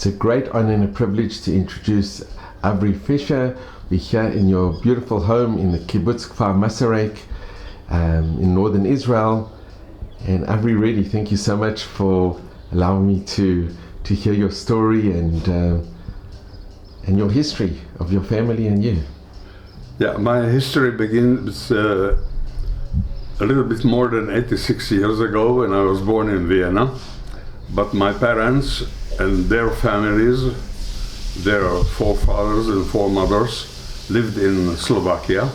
It's a great honor and a privilege to introduce Avri Fischer. We're here in your beautiful home in the Kibbutz Kfar Masarek in northern Israel. And Avri, really, thank you so much for allowing me to hear your story and your history of your family and you. Yeah, my history begins a little bit more than 86 years ago when I was born in Vienna. But my parents and their families, their forefathers and foremothers, lived in Slovakia,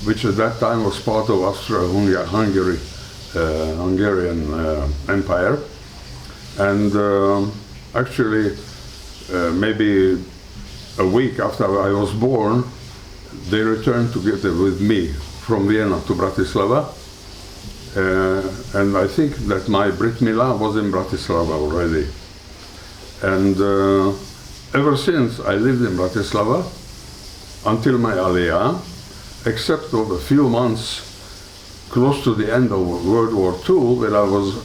which at that time was part of Austro-Hungary, Hungarian Empire. And actually, maybe a week after I was born, they returned together with me from Vienna to Bratislava. And I think that my Brit Milah was in Bratislava already. And ever since I lived in Bratislava until my Aliyah, except for a few months close to the end of World War II, when I was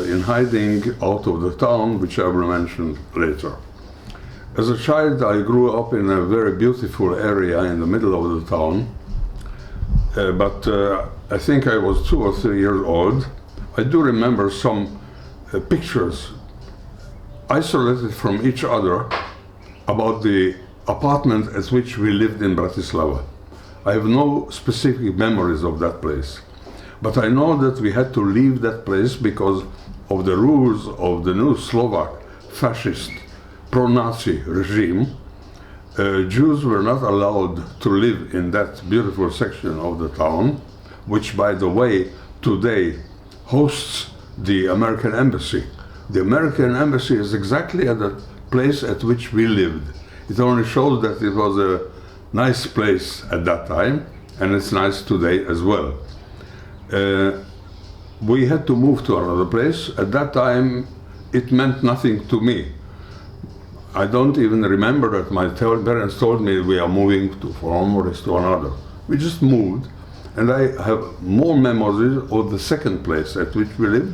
in hiding out of the town, which I will mention later. As a child, I grew up in a very beautiful area in the middle of the town, but I think I was 2 or 3 years old. I do remember some pictures isolated from each other about the apartment at which we lived in Bratislava. I have no specific memories of that place, but I know that we had to leave that place because of the rules of the new Slovak fascist pro-Nazi regime. Jews were not allowed to live in that beautiful section of the town, which, by the way, today hosts the American Embassy. The American Embassy is exactly at the place at which we lived. It only shows that it was a nice place at that time, and it's nice today as well. We had to move to another place. At that time, it meant nothing to me. I don't even remember that my parents told me we are moving from one place to another. We just moved, and I have more memories of the second place at which we lived,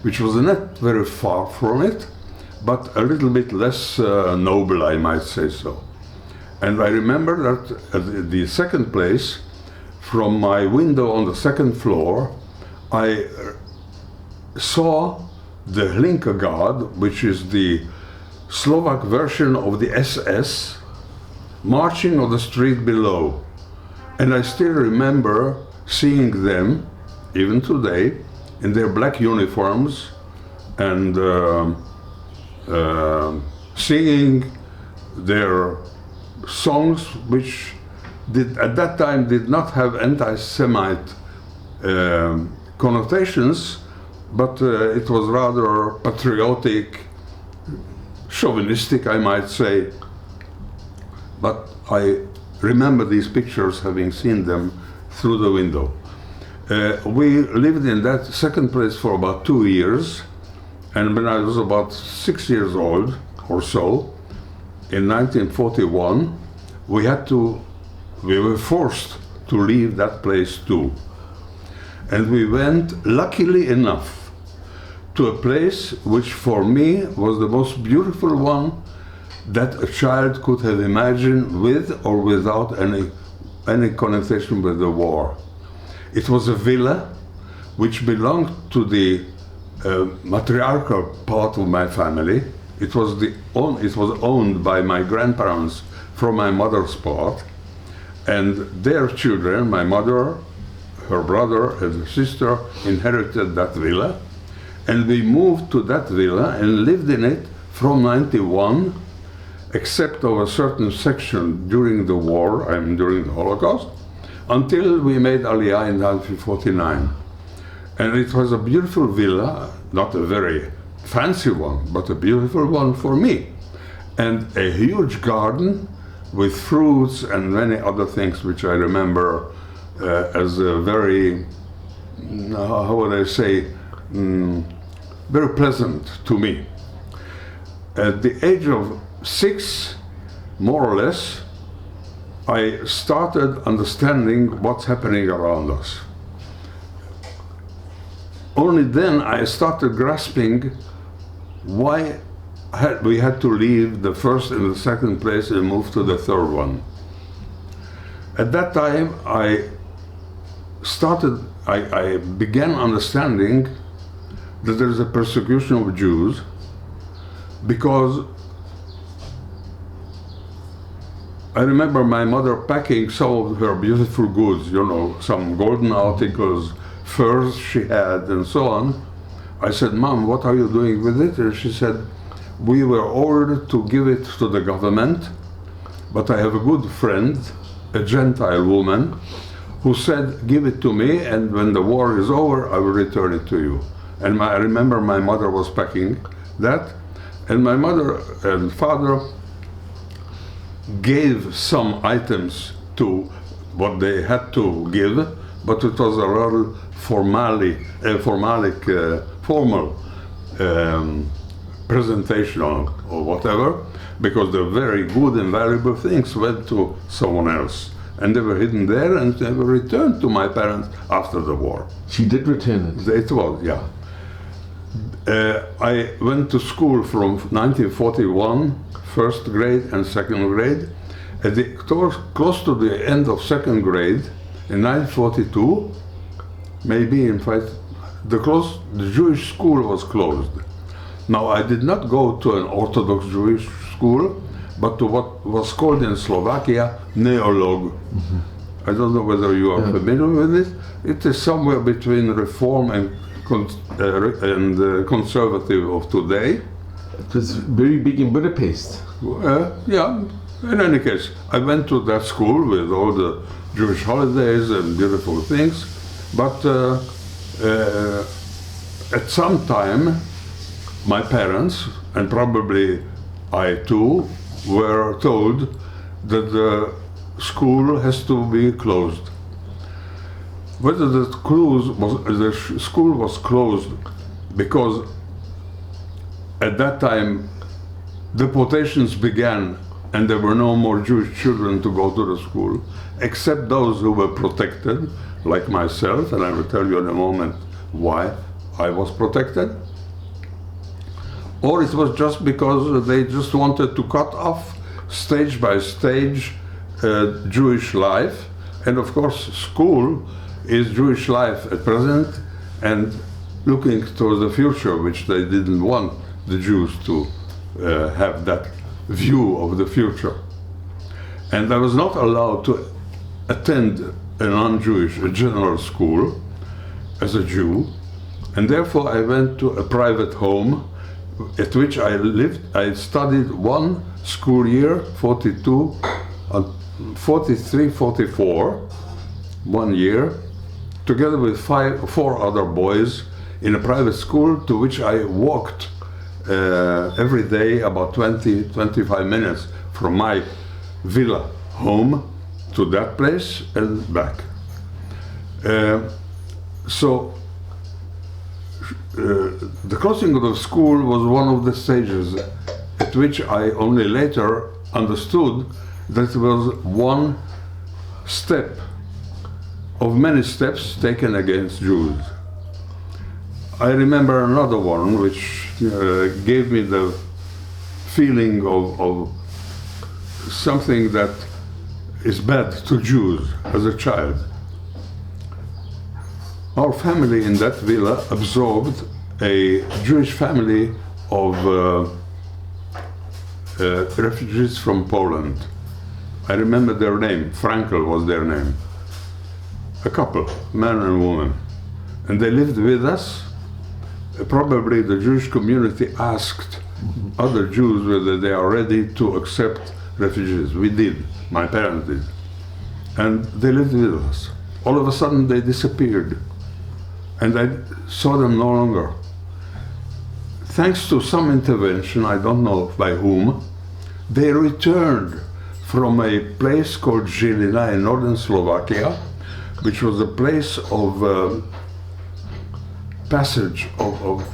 which was not very far from it, but a little bit less noble, I might say so. And I remember that at the second place, from my window on the second floor, I saw the Hlinka Guard, which is the Slovak version of the SS, marching on the street below. And I still remember seeing them, even today, in their black uniforms and singing their songs, which at that time did not have anti-Semite connotations, but it was rather patriotic, chauvinistic, I might say. But I remember these pictures, having seen them through the window. We lived in that second place for about 2 years, and when I was about 6 years old or so, in 1941, we were forced to leave that place too. And we went, luckily enough, to a place which for me was the most beautiful one that a child could have imagined, with or without any connotation with the war. It was a villa which belonged to the matriarchal part of my family. It was owned by my grandparents from my mother's part, and their children, my mother, her brother, and her sister, inherited that villa. And we moved to that villa and lived in it from 91, except of a certain section during the war, during the Holocaust, until we made Aliyah in 1949. And it was a beautiful villa, not a very fancy one, but a beautiful one for me. And a huge garden with fruits and many other things which I remember as a very, how would I say, very pleasant to me. At the age of 6, more or less, I started understanding what's happening around us. Only then I started grasping why we had to leave the first and the second place and move to the third one. At that time, I began understanding that there is a persecution of Jews because I remember my mother packing some of her beautiful goods, you know, some golden articles, furs she had, and so on. I said, "Mom, what are you doing with it?" And she said, "We were ordered to give it to the government, but I have a good friend, a Gentile woman, who said, give it to me, and when the war is over, I will return it to you." And I remember my mother was packing that, and my mother and father gave some items to what they had to give, but it was a rather formal presentation or whatever, because the very good and valuable things went to someone else. And they were hidden there, and they were returned to my parents after the war. She did return it? It was, yeah. I went to school from 1941, first grade and second grade. Close to the end of second grade, in 1942, maybe in fact, the Jewish school was closed. Now, I did not go to an Orthodox Jewish school, but to what was called in Slovakia, neolog. I don't know whether you are familiar with it. It is somewhere between Reform and conservative of today. It was very big in Budapest. Yeah, in any case, I went to that school with all the Jewish holidays and beautiful things, but at some time, my parents, and probably I too, were told that the school has to be closed. Whether the school was closed because at that time deportations began and there were no more Jewish children to go to the school, except those who were protected, like myself, and I will tell you in a moment why I was protected. Or it was just because they just wanted to cut off stage by stage Jewish life. And of course, school is Jewish life at present and looking towards the future, which they didn't want the Jews to have that view of the future. And I was not allowed to attend a non-Jewish, a general school as a Jew. And therefore I went to a private home at which I lived. I studied one school year, 42, 43, 44, 1 year, together with 4 other boys in a private school to which I walked every day about 20-25 minutes from my villa home to that place and back. The closing of the school was one of the stages at which I only later understood that it was one step of many steps taken against Jews. I remember another one which gave me the feeling of something that is bad to Jews as a child. Our family in that villa absorbed a Jewish family of refugees from Poland. I remember their name, Frankel was their name. A couple, man and woman. And they lived with us. Probably the Jewish community asked other Jews whether they are ready to accept refugees. We did, my parents did. And they lived with us. All of a sudden they disappeared. And I saw them no longer. Thanks to some intervention, I don't know by whom, they returned from a place called Žilina in northern Slovakia, which was a place of passage of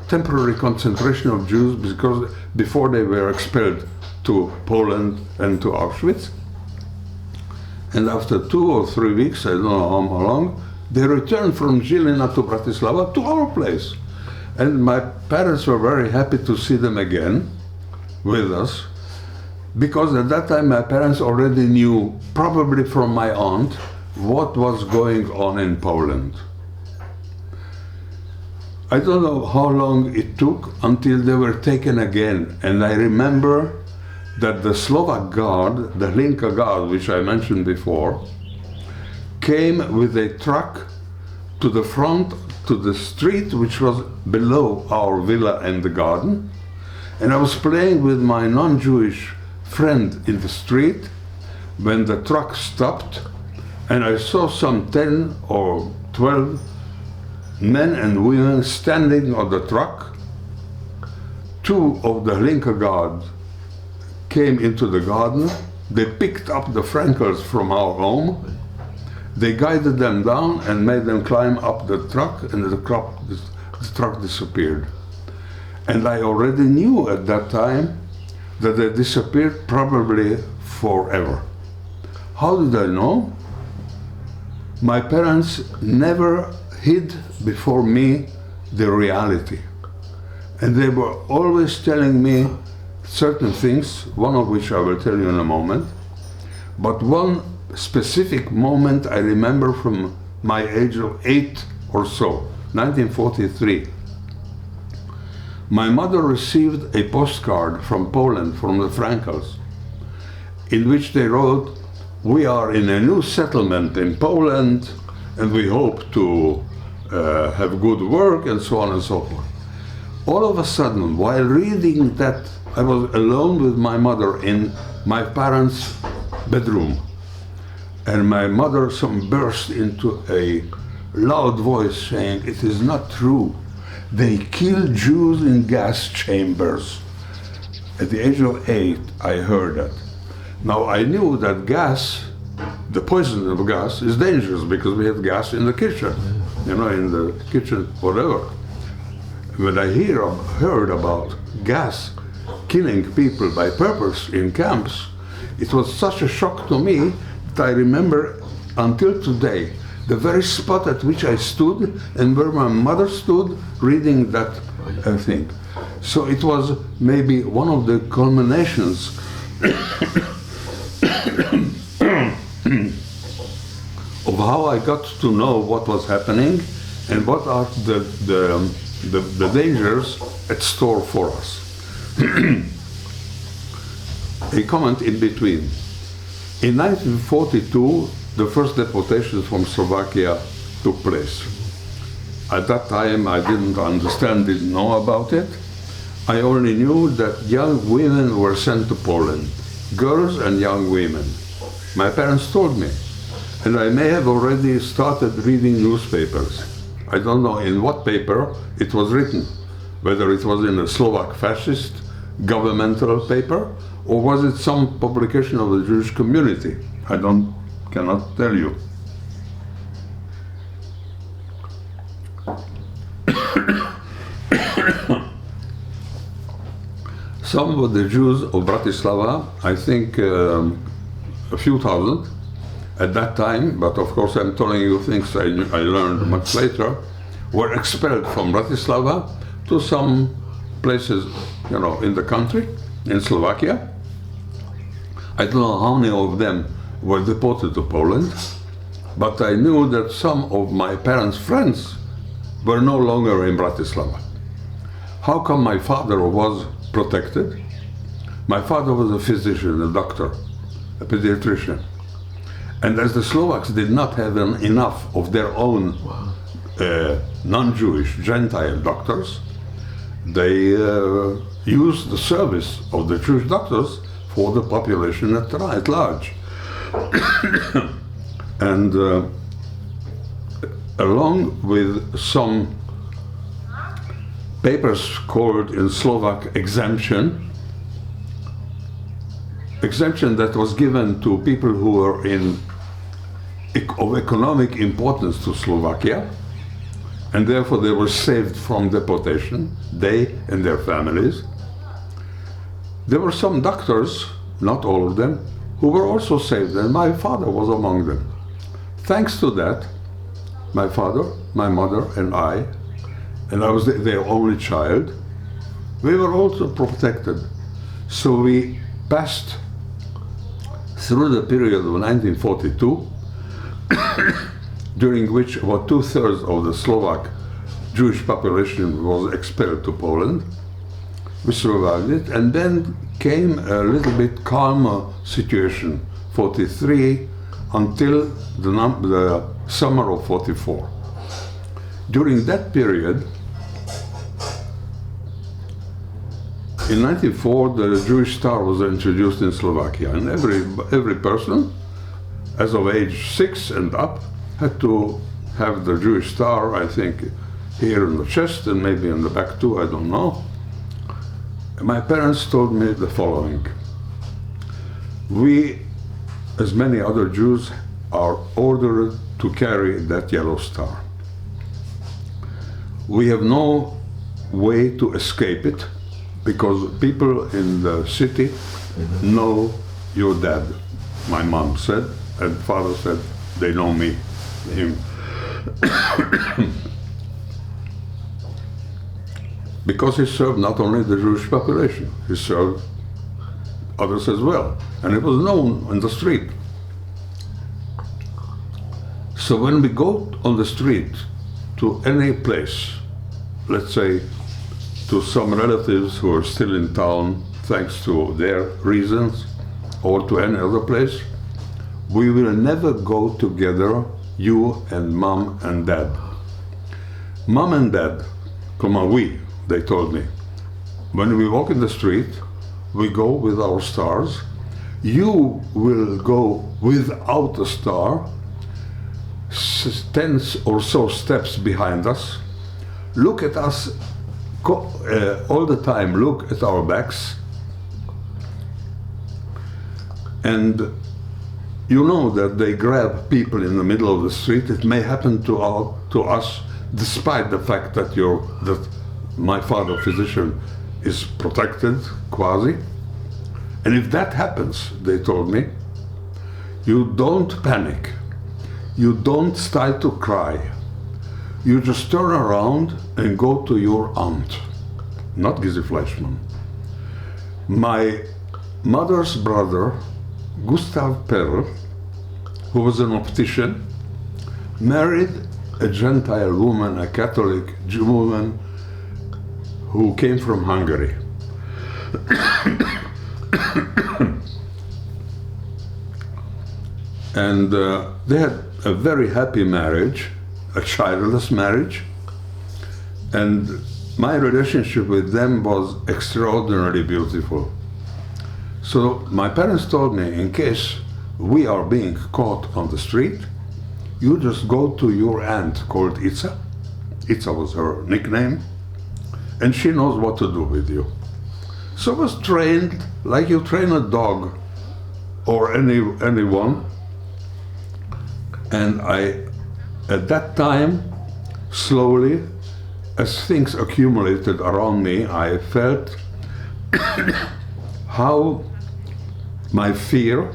temporary concentration of Jews, because before they were expelled to Poland and to Auschwitz. And after 2 or 3 weeks, I don't know how long, they returned from Žilina to Bratislava to our place. And my parents were very happy to see them again with us, because at that time my parents already knew, probably from my aunt, what was going on in Poland. I don't know how long it took until they were taken again, and I remember that the Slovak guard, the Hlinka guard, which I mentioned before, came with a truck to the front, to the street which was below our villa and the garden, and I was playing with my non-Jewish friend in the street when the truck stopped, and I saw some 10 or 12 men and women standing on the truck. Two of the Hlinka guard came into the garden. They picked up the Frankels from our home. They guided them down and made them climb up the truck, and the truck disappeared. And I already knew at that time that they disappeared probably forever. How did I know? My parents never hid before me the reality. And they were always telling me certain things, one of which I will tell you in a moment. But one specific moment I remember from my age of 8 or so, 1943. My mother received a postcard from Poland, from the Frankels, in which they wrote, "We are in a new settlement in Poland, and we hope to have good work," and so on and so forth. All of a sudden, while reading that, I was alone with my mother in my parents' bedroom. And my mother burst into a loud voice saying, "It is not true. They kill Jews in gas chambers." At the age of 8, I heard that. Now, I knew that gas, the poison of gas, is dangerous because we have gas in the kitchen, in the kitchen, whatever. When I heard about gas killing people by purpose in camps, it was such a shock to me that I remember until today the very spot at which I stood and where my mother stood reading that thing. So it was maybe one of the culminations of how I got to know what was happening and what are the dangers at store for us. A comment in between. In 1942, the first deportations from Slovakia took place. At that time, I didn't understand, didn't know about it. I only knew that young women were sent to Poland, girls and young women. My parents told me, and I may have already started reading newspapers. I don't know in what paper it was written, whether it was in a Slovak fascist governmental paper, or was it some publication of the Jewish community? I cannot tell you. Some of the Jews of Bratislava, I think a few thousand at that time, but of course I'm telling you things I learned much later, were expelled from Bratislava to some places, in the country, in Slovakia. I don't know how many of them were deported to Poland, but I knew that some of my parents' friends were no longer in Bratislava. How come my father was protected? My father was a physician, a doctor, a pediatrician. And as the Slovaks did not have enough of their own non-Jewish Gentile doctors, they used the service of the Jewish doctors for the population at large. And along with some papers called in Slovak exemption that was given to people who were of economic importance to Slovakia, and therefore they were saved from deportation, they and their families. There were some doctors, not all of them, who were also saved, and my father was among them. Thanks to that, my father, my mother, and I and I was their only child, we were also protected. So we passed through the period of 1942, during which about 2/3 of the Slovak Jewish population was expelled to Poland. We survived it, and then came a little bit calmer situation, 43 until the summer of 44. During that period, in 94, the Jewish star was introduced in Slovakia, and every person, as of age 6 and up, had to have the Jewish star, I think, here in the chest and maybe in the back too, I don't know. My parents told me the following: we, as many other Jews, are ordered to carry that yellow star. We have no way to escape it, because people in the city know your dad, my mom said, and father said, they know me, him. Because he served not only the Jewish population, he served others as well. And it was known on the street. So when we go on the street to any place, let's say to some relatives who are still in town, thanks to their reasons, or to any other place, we will never go together, you and mom and dad. Mom and dad, we, they told me, when we walk in the street, we go with our stars. You will go without a star, 10 or so steps behind us. Look at us all the time, look at our backs. And you know that they grab people in the middle of the street. It may happen to us, despite the fact that my father, physician, is protected, quasi. And if that happens, they told me, you don't panic. You don't start to cry. You just turn around and go to your aunt, not Gizzy Fleischmann. My mother's brother, Gustav Perl, who was an optician, married a Gentile woman, a Catholic Jew woman, who came from Hungary. And they had a very happy marriage, a childless marriage, and my relationship with them was extraordinarily beautiful. So my parents told me, in case we are being caught on the street, you just go to your aunt called Itza. Itza was her nickname, and she knows what to do with you. So I was trained like you train a dog or anyone. And at that time, slowly, as things accumulated around me, I felt how my fear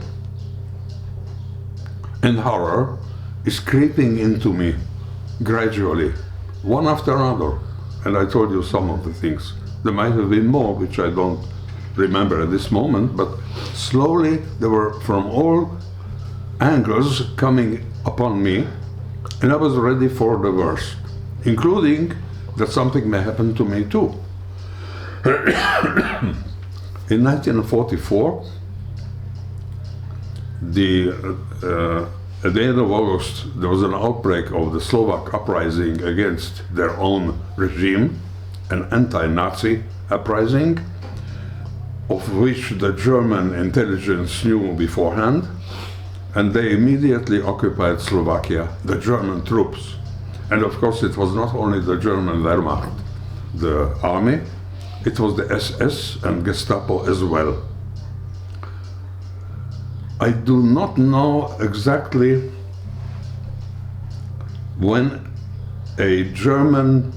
and horror is creeping into me gradually, one after another. And I told you some of the things. There might have been more, which I don't remember at this moment, but slowly they were from all angles coming upon me, and I was ready for the worst, including that something may happen to me too. In 1944, at the end of August, there was an outbreak of the Slovak uprising against their own regime, an anti-Nazi uprising, of which the German intelligence knew beforehand, and they immediately occupied Slovakia, the German troops. And of course it was not only the German Wehrmacht, the army, it was the SS and Gestapo as well. I do not know exactly when a German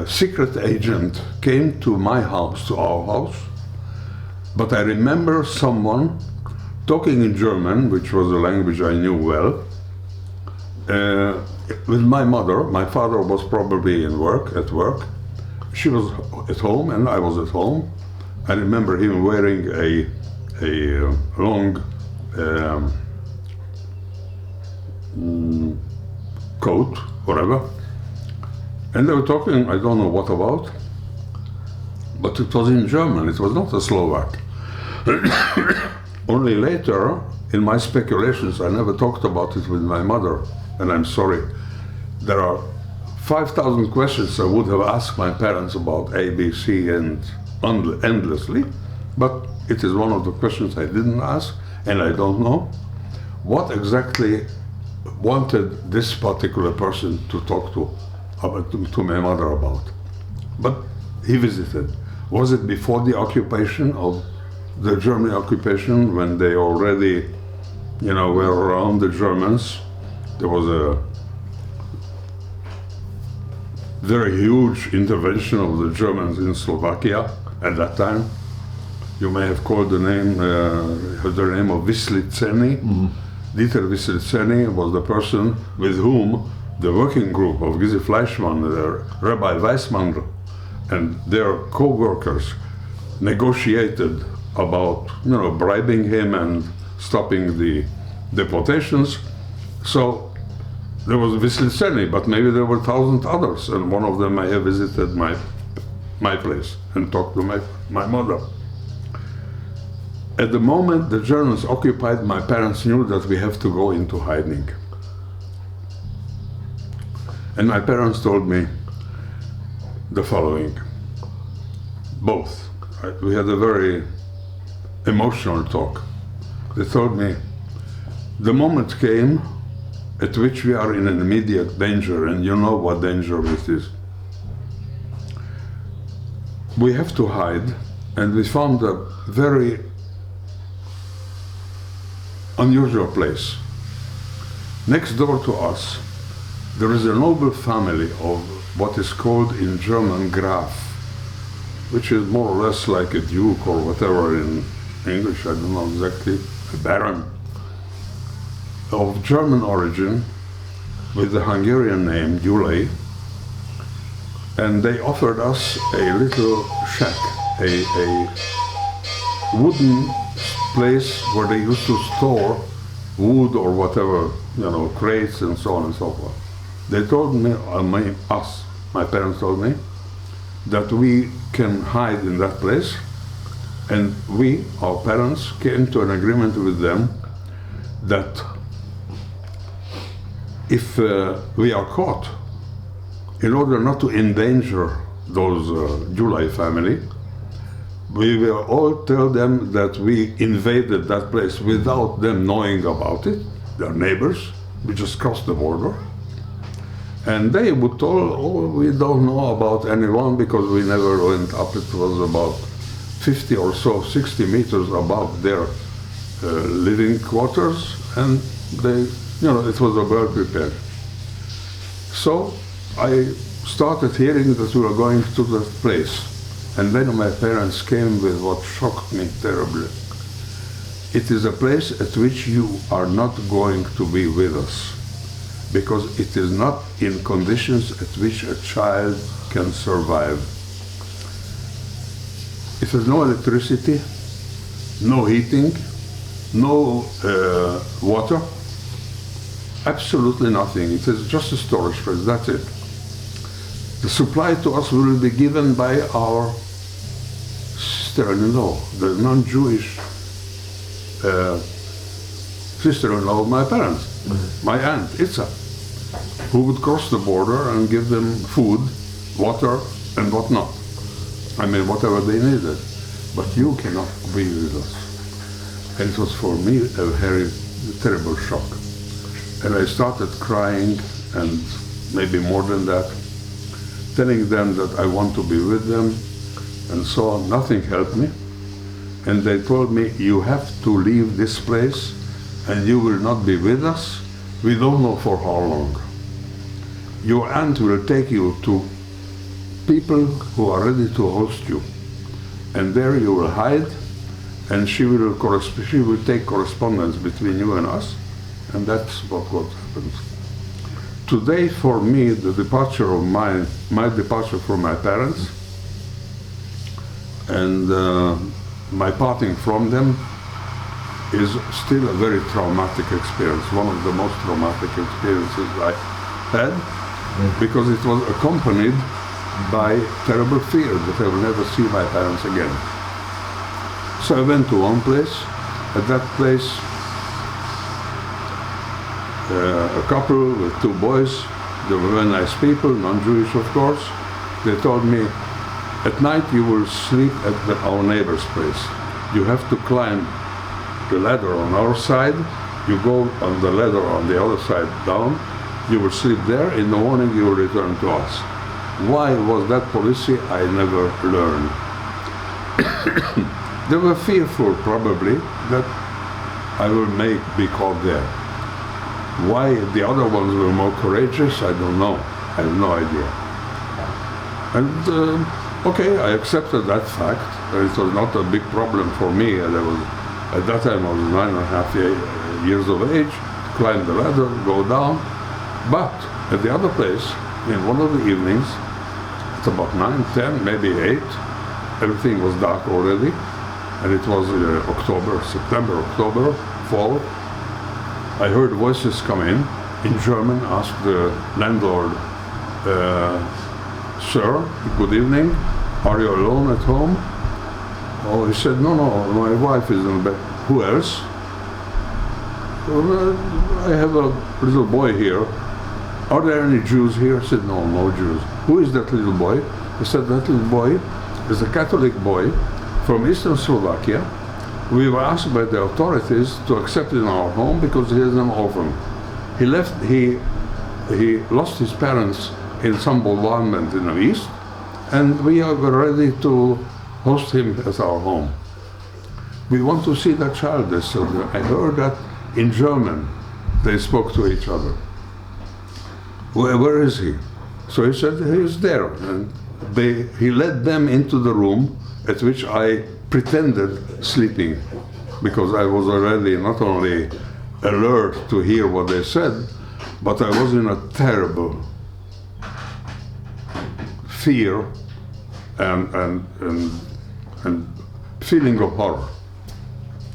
secret agent came to my house, to our house, but I remember someone talking in German, which was a language I knew well, with my mother. My father was probably at work. She was at home and I was at home. I remember him wearing a long coat, whatever. And they were talking, I don't know what about, but it was in German, it was not a Slovak. Only later, in my speculations, I never talked about it with my mother, and I'm sorry. There are 5,000 questions I would have asked my parents about ABC and endlessly, but it is one of the questions I didn't ask, and I don't know what exactly wanted this particular person to talk to my mother about. But he visited. Was it before the occupation of the German occupation, when they already, were around the Germans? There was a very huge intervention of the Germans in Slovakia at that time. You may have called the name of Vyslyceni. Mm-hmm. Dieter Vyslyceni was the person with whom the working group of Gizi Fleischmann, Rabbi Weissman, and their co-workers negotiated about, bribing him and stopping the deportations. So there was Vyslyceni, but maybe there were 1,000 others, and one of them may have visited my place and talked to my mother. At the moment the Germans occupied, my parents knew that we have to go into hiding. And my parents told me the following, both. Right? We had a very emotional talk. They told me, the moment came at which we are in an immediate danger, and you know what danger it is. We have to hide, and we found a very unusual place. Next door to us, there is a noble family of what is called in German Graf, which is more or less like a duke or whatever in English, I don't know exactly, a baron, of German origin, with the Hungarian name Gyulay, and they offered us a little shack, a wooden place where they used to store wood or whatever, crates and so on and so forth. They told me, my parents told me, that we can hide in that place, and we, our parents, came to an agreement with them that if we are caught, in order not to endanger those Gyulay family, we will all tell them that we invaded that place without them knowing about it, their neighbors. We just crossed the border. And they would tell, we don't know about anyone because we never went up. It was about 50 or so, 60 meters above their living quarters, and they, it was well prepared. So I started hearing that we were going to that place. And then my parents came with what shocked me terribly. It is a place at which you are not going to be with us, because it is not in conditions at which a child can survive. It has no electricity, no heating, no water, absolutely nothing. It is just a storage place, that's it. The supply to us will be given by our sister-in-law, the non-Jewish sister-in-law of my parents, my aunt, Itza, who would cross the border and give them food, water, and whatnot. I mean, whatever they needed. But you cannot be with us. And it was for me a very terrible shock. And I started crying, and maybe more than that, telling them that I want to be with them, and so on. Nothing helped me. And they told me, you have to leave this place, and you will not be with us. We don't know for how long. Your aunt will take you to people who are ready to host you. And there you will hide, and she will take correspondence between you and us, and that's what happened. today for me, the departure of my departure from my parents and my parting from them is still a very traumatic experience, one of the most traumatic experiences I had, because it was accompanied by terrible fear that I will never see my parents again. So I went to one place. At that place, a couple with two boys, they were very nice people, non-Jewish of course. They told me, at night you will sleep at our neighbor's place. You have to climb the ladder on our side, you go on the ladder on the other side down, you will sleep there, in the morning you will return to us. Why was that policy? I never learned. They were fearful probably that I will be caught there. Why the other ones were more courageous, I don't know. I have no idea. And okay, I accepted that fact. It was not a big problem for me. At that time I was 9.5 years of age, climb the ladder, go down. But at the other place, in one of the evenings, it's about 9, 10, maybe 8, everything was dark already, and it was September, October, fall. I heard voices come in German, ask the landlord, sir, good evening, are you alone at home? Oh, he said, no, my wife is in bed. Who else? Well, I have a little boy here. Are there any Jews here? I said, no Jews. Who is that little boy? He said, that little boy is a Catholic boy from eastern Slovakia. We were asked by the authorities to accept him in our home because he is an orphan. He lost his parents in some bombardment in the east, and we are ready to host him at our home. We want to see that child, they said. I heard that in German. They spoke to each other. Where is he? So he said, he is there. And he led them into the room at which I pretended sleeping, because I was already not only alert to hear what they said, but I was in a terrible fear and feeling of horror.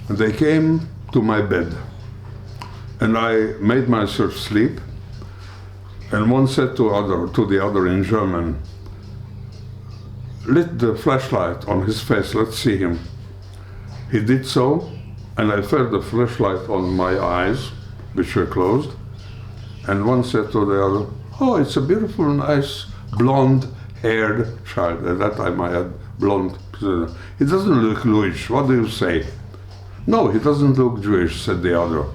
And they came to my bed, and I made myself sleep, and one said to the other in German, lit the flashlight on his face, let's see him. He did so, and I felt the flashlight on my eyes, which were closed, and one said to the other, oh, it's a beautiful, nice, blonde-haired child. At that time I had blonde. He doesn't look Jewish, what do you say? No, he doesn't look Jewish, said the other.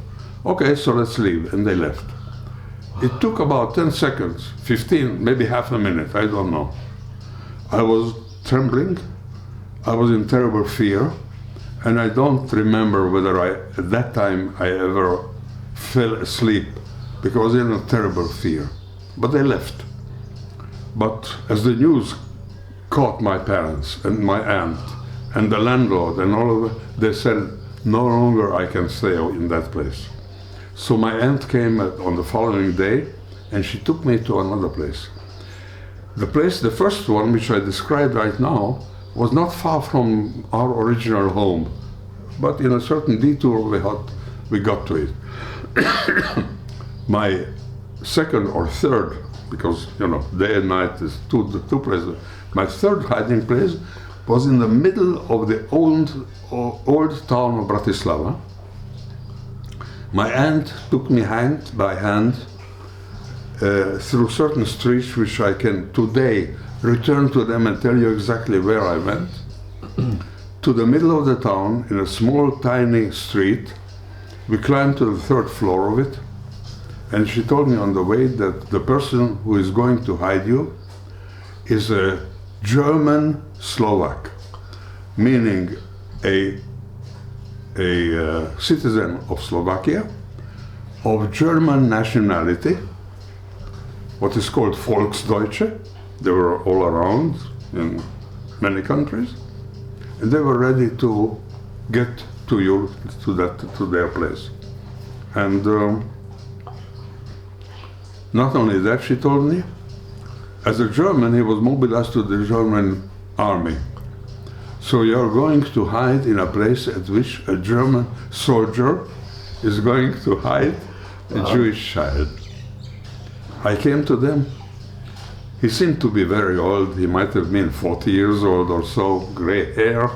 Okay, so let's leave, and they left. It took about 10 seconds, 15, maybe half a minute, I don't know. I was trembling, I was in terrible fear, and I don't remember whether at that time I ever fell asleep, because I was in a terrible fear. But they left. But as the news caught my parents and my aunt and the landlord and all of it, they said, no longer I can stay in that place. So my aunt came on the following day, and she took me to another place. The first one, which I described right now, was not far from our original home, but in a certain detour we got to it. My second or third, because day and night is two places. My third hiding place was in the middle of the old town of Bratislava. My aunt took me hand by hand through certain streets which I can today return to them and tell you exactly where I went, to the middle of the town in a small tiny street. We climbed to the third floor of it, and she told me on the way that the person who is going to hide you is a German Slovak, meaning a citizen of Slovakia, of German nationality, what is called Volksdeutsche. They were all around in many countries, and they were ready to get to their place. And Not only that, she told me, as a German, he was mobilized to the German army. So you're going to hide in a place at which a German soldier is going to hide a Jewish child. I came to them. He seemed to be very old. He might have been 40 years old or so, gray hair,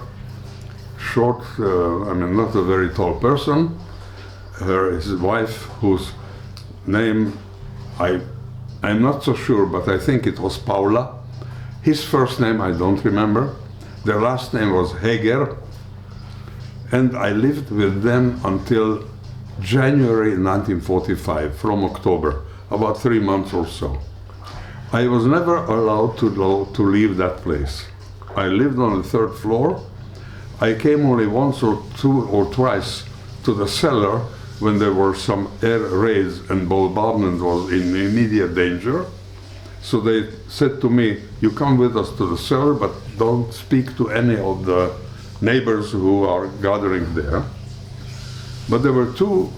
short, not a very tall person. His wife, whose name I'm not so sure, but I think it was Paula. His first name I don't remember. Their last name was Heger. And I lived with them until January 1945, from October, about 3 months or so. I was never allowed to leave that place. I lived on the 3rd floor. I came only once or twice to the cellar when there were some air raids and bombardment was in immediate danger. So they said to me, you come with us to the cellar, but don't speak to any of the neighbors who are gathering there. But there were two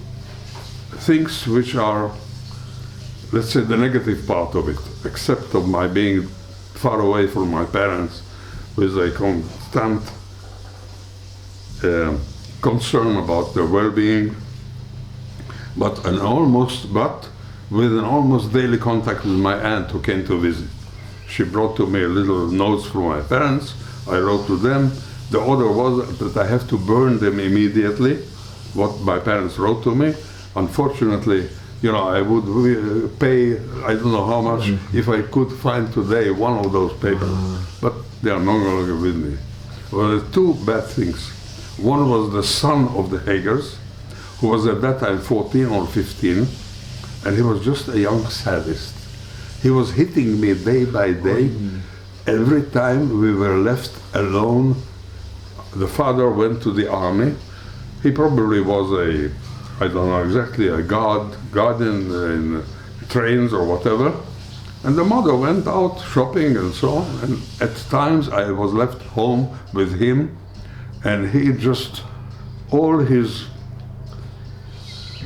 things which are, let's say, the negative part of it, except of my being far away from my parents with a constant concern about their well-being, but with an almost daily contact with my aunt who came to visit. She brought to me little notes from my parents. I wrote to them. The order was that I have to burn them immediately, what my parents wrote to me. Unfortunately, I would pay, I don't know how much, if I could find today one of those papers, but they are no longer with me. Well, there were two bad things. One was the son of the Hagers, who was at that time 14 or 15, and he was just a young sadist. He was hitting me day by day. Every time we were left alone, the father went to the army. He probably was I don't know exactly, a guardian in trains or whatever. And the mother went out shopping and so on. And at times I was left home with him, and he just, all his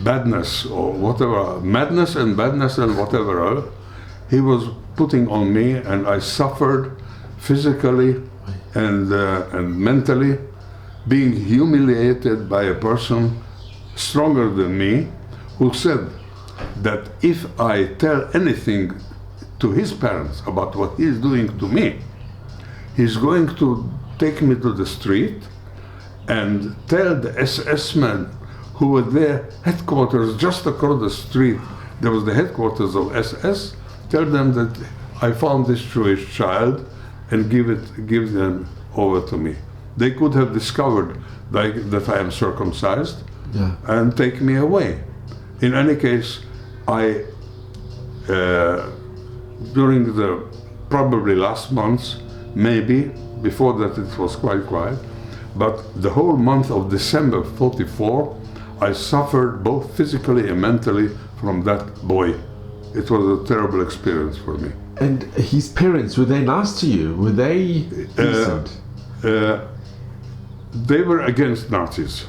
badness or whatever, madness and badness and whatever else, he was putting on me, and I suffered physically and mentally, being humiliated by a person stronger than me, who said that if I tell anything to his parents about what he is doing to me, he's going to take me to the street and tell the SS men who were their headquarters just across the street. There was the headquarters of SS. Tell them that I found this Jewish child and give them over to me. They could have discovered that I am circumcised, and take me away. In any case, I, during the probably last months, maybe, before that it was quite quiet, but the whole month of December 44, I suffered both physically and mentally from that boy. It was a terrible experience for me. And his parents, were they nice to you? Were they decent? They were against Nazis.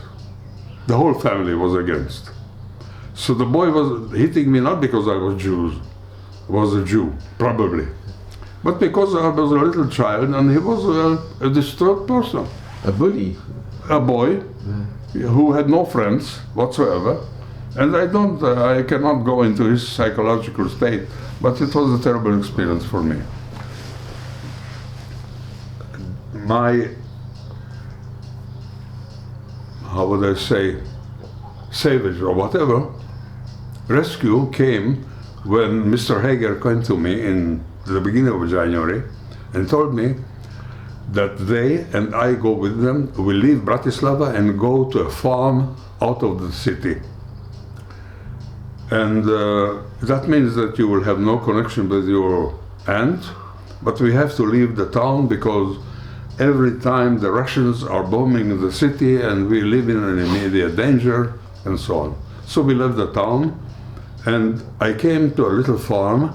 The whole family was against. So the boy was hitting me not because I was a Jew, probably, but because I was a little child and he was a distraught person. A bully? A boy who had no friends whatsoever. And I cannot go into his psychological state, but it was a terrible experience for me. My, how would I say, savage or whatever, rescue came when Mr. Hager came to me in the beginning of January and told me that they and I go with them, we leave Bratislava and go to a farm out of the city. And that means that you will have no connection with your aunt, but we have to leave the town because every time the Russians are bombing the city and we live in an immediate danger and so on. So we left the town and I came to a little farm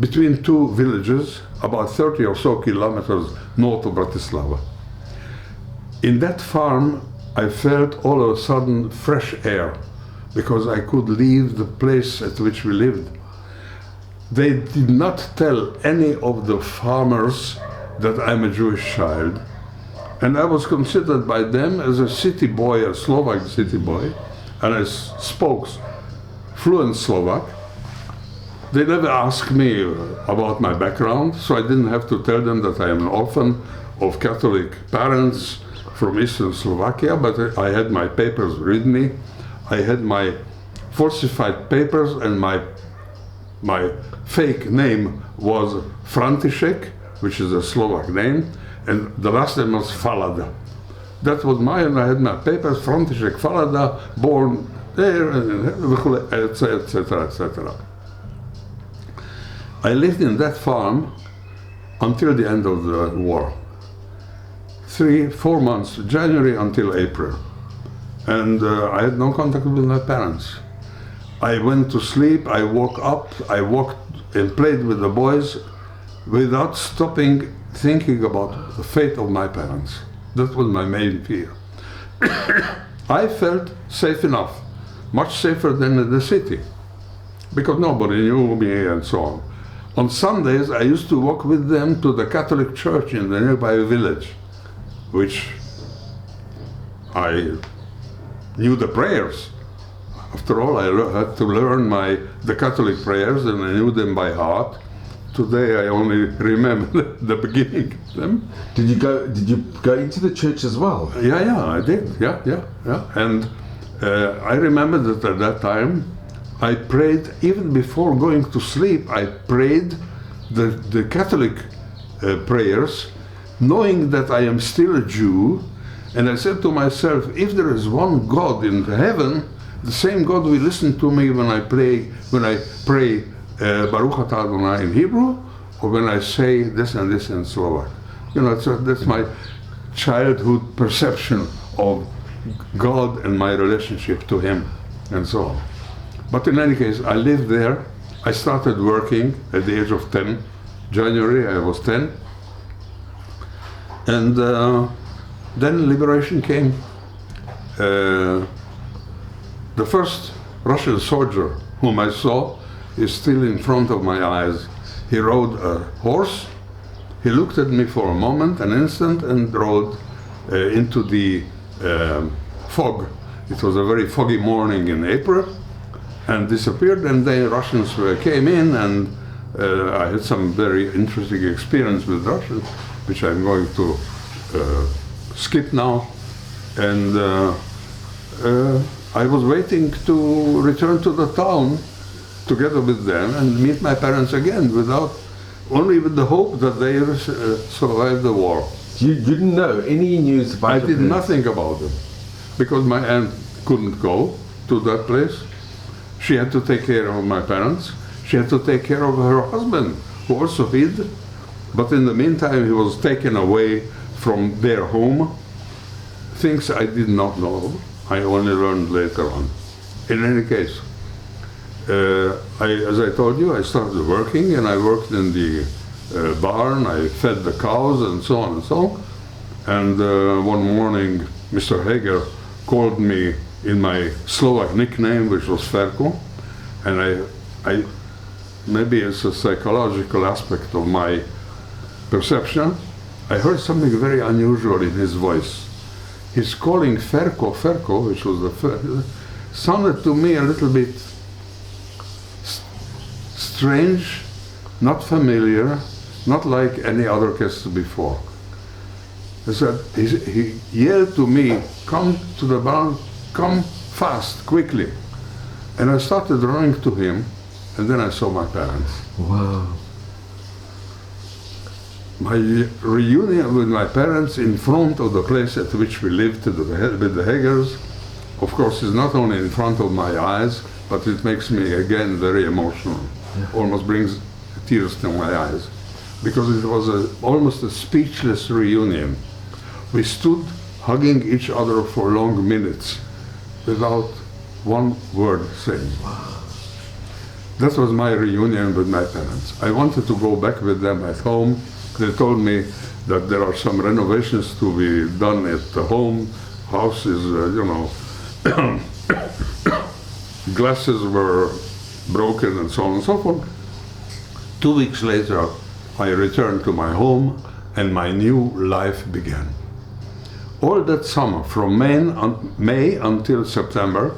between two villages, about 30 or so kilometers north of Bratislava. In that farm, I felt all of a sudden fresh air, because I could leave the place at which we lived. They did not tell any of the farmers that I'm a Jewish child. And I was considered by them as a city boy, a Slovak city boy, and I spoke fluent Slovak. They never asked me about my background, so I didn't have to tell them that I am an orphan of Catholic parents from Eastern Slovakia, but I had my papers with me. I had my falsified papers, and my fake name was František, which is a Slovak name, and the last name was Falada. That was mine. I had my papers, František Falada, born there, etc., etc. I lived in that farm until the end of the war. 3-4 months, January until April. And I had no contact with my parents. I went to sleep, I woke up, I walked and played with the boys without stopping thinking about the fate of my parents. That was my main fear. I felt safe enough, much safer than in the city, because nobody knew me and so on. On Sundays, I used to walk with them to the Catholic church in the nearby village, which I knew the prayers. After all, I had to learn the Catholic prayers, and I knew them by heart. Today, I only remember the beginning of them. Did you go into the church as well? Yeah, I did. Yeah. And I remember that at that time, I prayed, even before going to sleep, I prayed the Catholic prayers, knowing that I am still a Jew. And I said to myself, if there is one God in heaven, the same God will listen to me when I pray Baruch Atah Adonai in Hebrew, or when I say this and this in Slovak. You know, so that's my childhood perception of God and my relationship to Him, and so on. But in any case, I lived there. I started working at the age of 10. January, I was 10. And then liberation came. The first Russian soldier whom I saw is still in front of my eyes. He rode a horse. He looked at me for a moment, an instant, and rode into the fog. It was a very foggy morning in April, and disappeared. And the Russians came in, and I had some very interesting experience with Russians, which I'm going to skip now. And I was waiting to return to the town together with them and meet my parents again, only with the hope that they survived the war. You didn't know any news about I did nothing about them, because my aunt couldn't go to that place. She had to take care of my parents. She had to take care of her husband, who also hid. But in the meantime, he was taken away from their home. Things I did not know. I only learned later on. In any case, as I told you, I started working, and I worked in the barn. I fed the cows and so on and so on. And one morning, Mr. Hager called me in my Slovak nickname, which was Ferko. And I maybe it's a psychological aspect of my perception, I heard something very unusual in his voice. His calling Ferko, which was the sounded to me a little bit strange, not familiar, not like any other case before. He yelled to me, "Come to the barn, come fast, quickly." And I started running to him, and then I saw my parents. Wow. My reunion with my parents in front of the place at which we lived with the Hagers, of course, is not only in front of my eyes, but it makes me again very emotional. Yeah. Almost brings tears to my eyes, because it was almost a speechless reunion. We stood hugging each other for long minutes without one word saying. Wow. That was my reunion with my parents. I wanted to go back with them at home. They told me that there are some renovations to be done at the home. House is, glasses were broken and so on and so forth. 2 weeks later, I returned to my home and my new life began. All that summer, from May until September,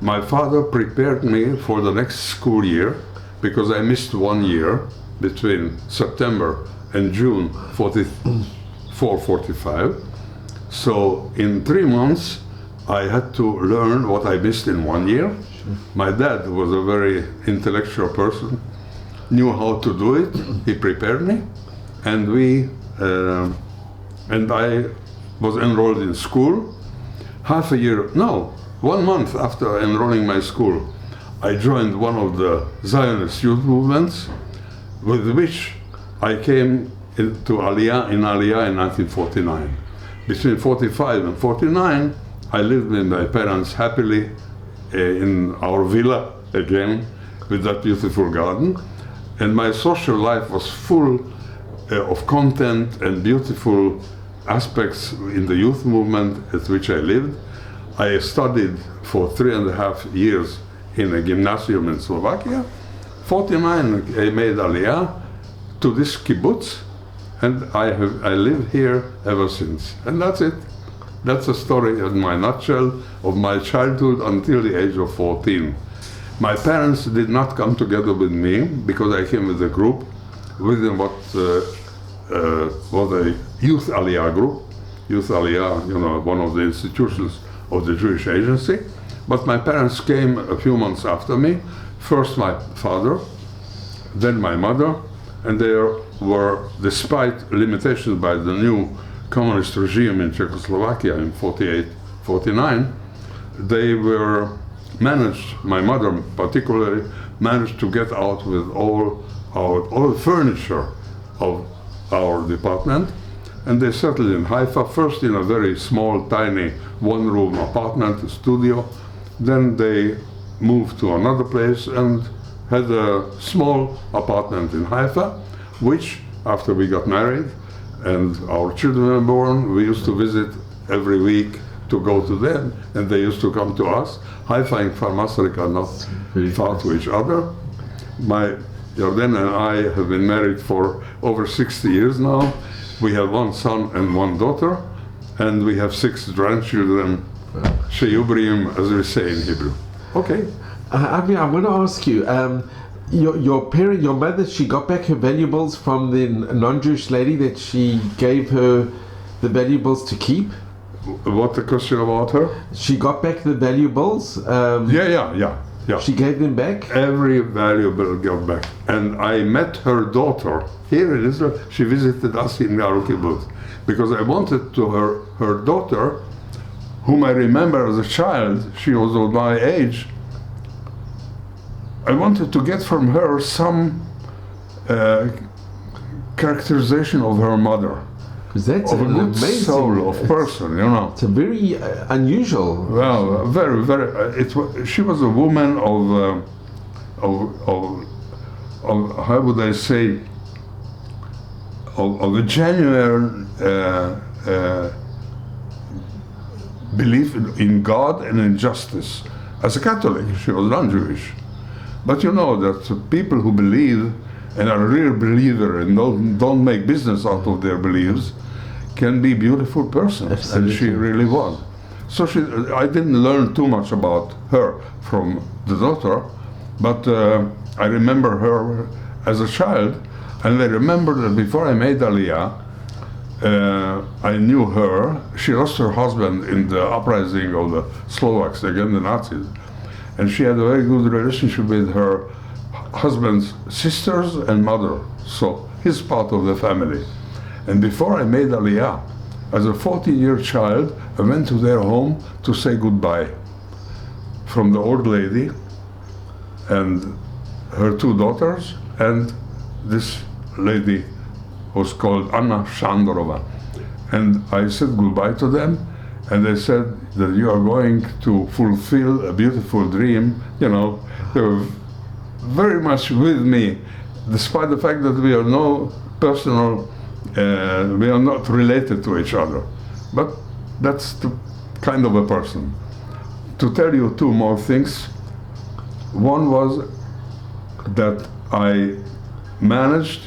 my father prepared me for the next school year because I missed 1 year between September and June 44-45. So in 3 months, I had to learn what I missed in 1 year. My dad was a very intellectual person, knew how to do it. He prepared me, and I was enrolled in school. 1 month after enrolling my school, I joined one of the Zionist youth movements, with which I came into Aliyah in 1949. Between 45 and 49, I lived with my parents happily in our villa again, with that beautiful garden. And my social life was full of content and beautiful aspects in the youth movement at which I lived. I studied for 3.5 years in a gymnasium in Slovakia. 49, I made Aliyah to this kibbutz, and I live here ever since. And that's it. That's the story in my nutshell of my childhood until the age of 14. My parents did not come together with me because I came with a group within what was a youth Aliyah group. Youth Aliyah, one of the institutions of the Jewish Agency. But my parents came a few months after me. First my father, then my mother, and they were, despite limitations by the new communist regime in Czechoslovakia in 48-49, they were managed, my mother particularly, managed to get out with all the furniture of our department, and they settled in Haifa, first in a very small, tiny, one-room apartment, studio. Then they moved to another place and had a small apartment in Haifa, which, after we got married and our children were born, we used to visit every week to go to them, and they used to come to us. Haifa and Kfar Masaryk are not far to each other. My Yarden and I have been married for over 60 years now. We have 1 son and 1 daughter, and we have 6 grandchildren, Sheyubrim, as we say in Hebrew. Okay. Avri, I want to ask you, your mother, she got back her valuables from the non-Jewish lady that she gave her the valuables to keep? What the question about her? She got back the valuables? Yeah. She gave them back? Every valuable got back. And I met her daughter here in Israel. She visited us in our kibbutz because I wanted to her daughter, whom I remember as a child, she was of my age, I wanted to get from her some characterization of her mother. That's of a good amazing soul of person, It's a very unusual. Well, very, very. She was a woman of how would I say, of a genuine belief in God and in justice. As a Catholic, she was non-Jewish, but you know that people who believe and are a real believer and don't make business out of their beliefs can be beautiful persons. Absolutely. And she really was. So I didn't learn too much about her from the daughter, but I remember her as a child, and I remember that before I made Aliyah, I knew her. She lost her husband in the uprising of the Slovaks against the Nazis, and she had a very good relationship with her husband's sisters and mother, so he's part of the family. And before I made Aliyah, as a 14-year child, I went to their home to say goodbye from the old lady and her 2 daughters, and this lady was called Anna Shandorova. And I said goodbye to them, and they said that you are going to fulfill a beautiful dream. They were very much with me, despite the fact that we are no personal, we are not related to each other. But that's the kind of a person. To tell you 2 more things. One was that I managed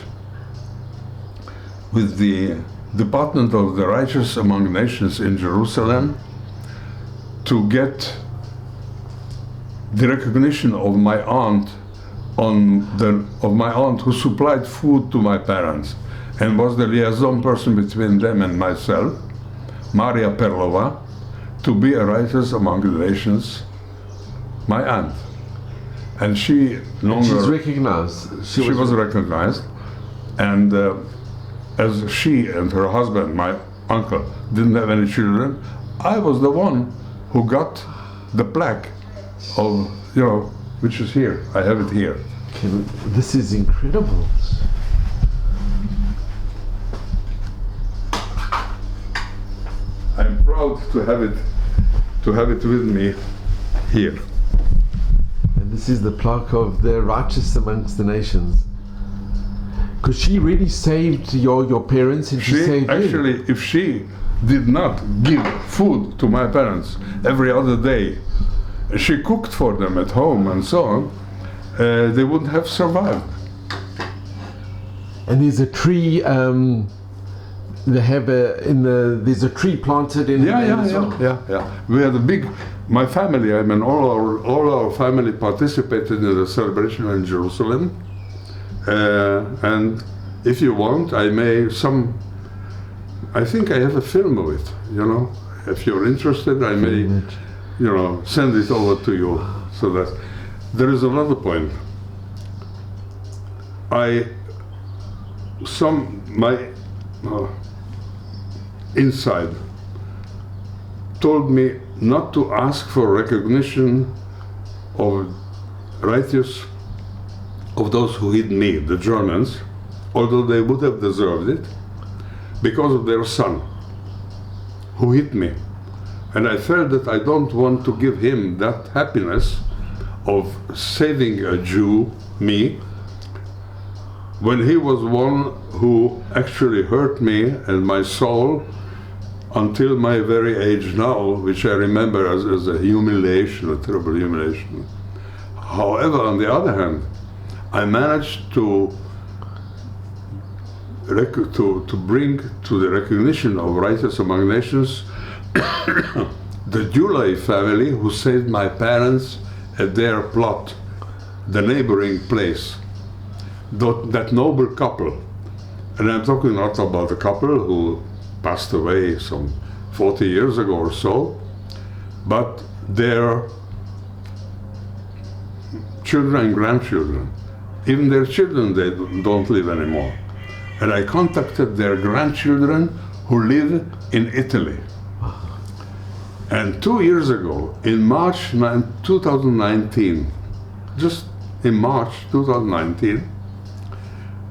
with the Department of the Righteous Among Nations in Jerusalem to get the recognition of my aunt who supplied food to my parents and was the liaison person between them and myself, Maria Perlova, to be a Righteous Among the Nations, my aunt. And she She's recognized. She was recognized, and as she and her husband, my uncle, didn't have any children, I was the one who got the plaque of, which is here. I have it here. This is incredible. I'm proud to have it with me here. And this is the plaque of the righteous amongst the nations. Because she really saved your parents, and she saved actually, you. If she did not give food to my parents every other day, she cooked for them at home and so on, they wouldn't have survived. And there's a tree. There's a tree planted in. Yeah. We had a big. My family. All our family participated in the celebration in Jerusalem. And if you want, I think I have a film of it, If you're interested, I may, send it over to you. So that there is another point. Inside told me not to ask for recognition of righteous of those who hit me, the Germans, although they would have deserved it, because of their son, who hit me. And I felt that I don't want to give him that happiness of saving a Jew, me, when he was one who actually hurt me and my soul until my very age now, which I remember as a humiliation, a terrible humiliation. However, on the other hand, I managed to bring to the recognition of Righteous Among Nations the Julai family who saved my parents at their plot, the neighboring place. That noble couple, and I'm talking not about the couple who passed away some 40 years ago or so, but their children and grandchildren. Even their children, they don't live anymore. And I contacted their grandchildren who live in Italy. And 2 years ago, in March 2019, just in March 2019,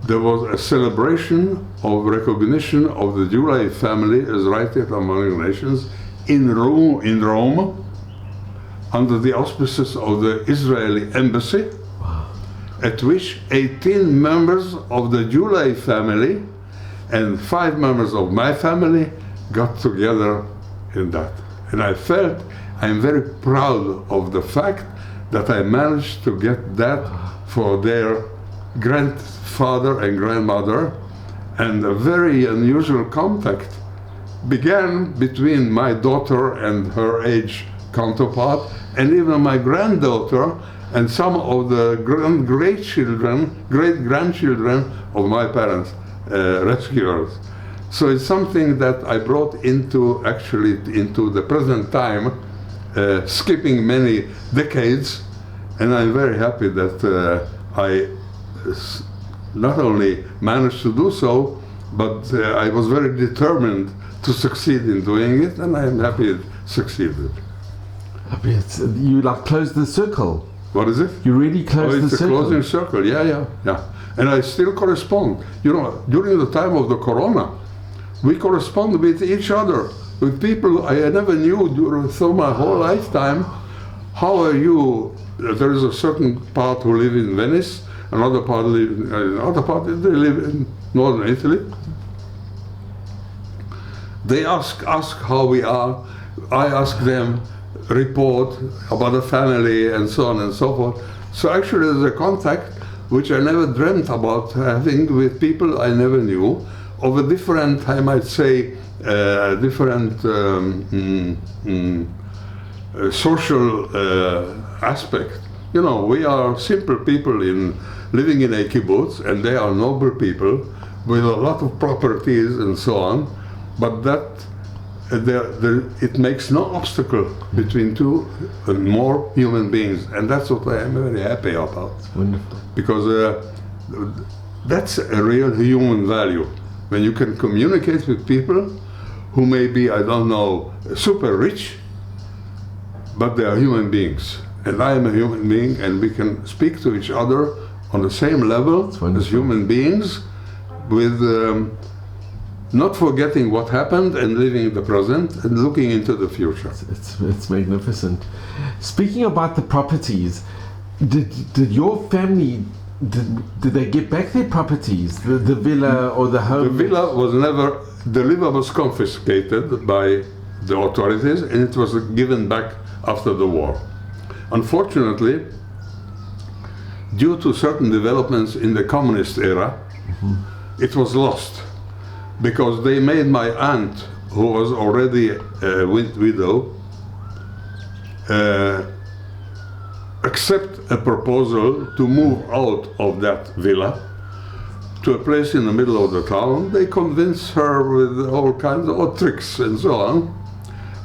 there was a celebration of recognition of the Julai family as Righteous Among the Nations in Rome, under the auspices of the Israeli embassy, at which 18 members of the Julai family and 5 members of my family got together in that. And I felt I'm very proud of the fact that I managed to get that for their grandfather and grandmother, and a very unusual contact began between my daughter and her age counterpart, and even my granddaughter and some of the great-grandchildren of my parents, rescuers. So it's something that I brought into the present time, skipping many decades, and I'm very happy that I not only managed to do so, but I was very determined to succeed in doing it, and I am happy it succeeded. You closed the circle. What is it? You really closed the circle. It's a closing circle, yeah. And I still correspond. During the time of the Corona, we correspond with each other, with people I never knew through my whole lifetime. How are you? There is a certain part who live in Venice, another part they live in northern Italy. They ask us how we are. I ask them, report about the family and so on and so forth. So actually there's a contact which I never dreamt about having with people I never knew, of a different, I might say, different social aspect. You know, we are simple people living in a kibbutz, and they are noble people with a lot of properties and so on, but that it makes no obstacle between two and more human beings, and that's what I am very happy about. Wonderful. Because that's a real human value, when you can communicate with people who may be, I don't know, super rich, but they are human beings. And I am a human being, and we can speak to each other on the same level as human beings, with not forgetting what happened and living the present and looking into the future. It's magnificent. Speaking about the properties, did your family, did they get back their properties, the villa or the home? The villa was never, the villa was confiscated by the authorities, and it was given back after the war. Unfortunately, due to certain developments in the communist era, it was lost, because they made my aunt, who was already a widow, accept a proposal to move out of that villa to a place in the middle of the town. They convinced her with all kinds of tricks and so on,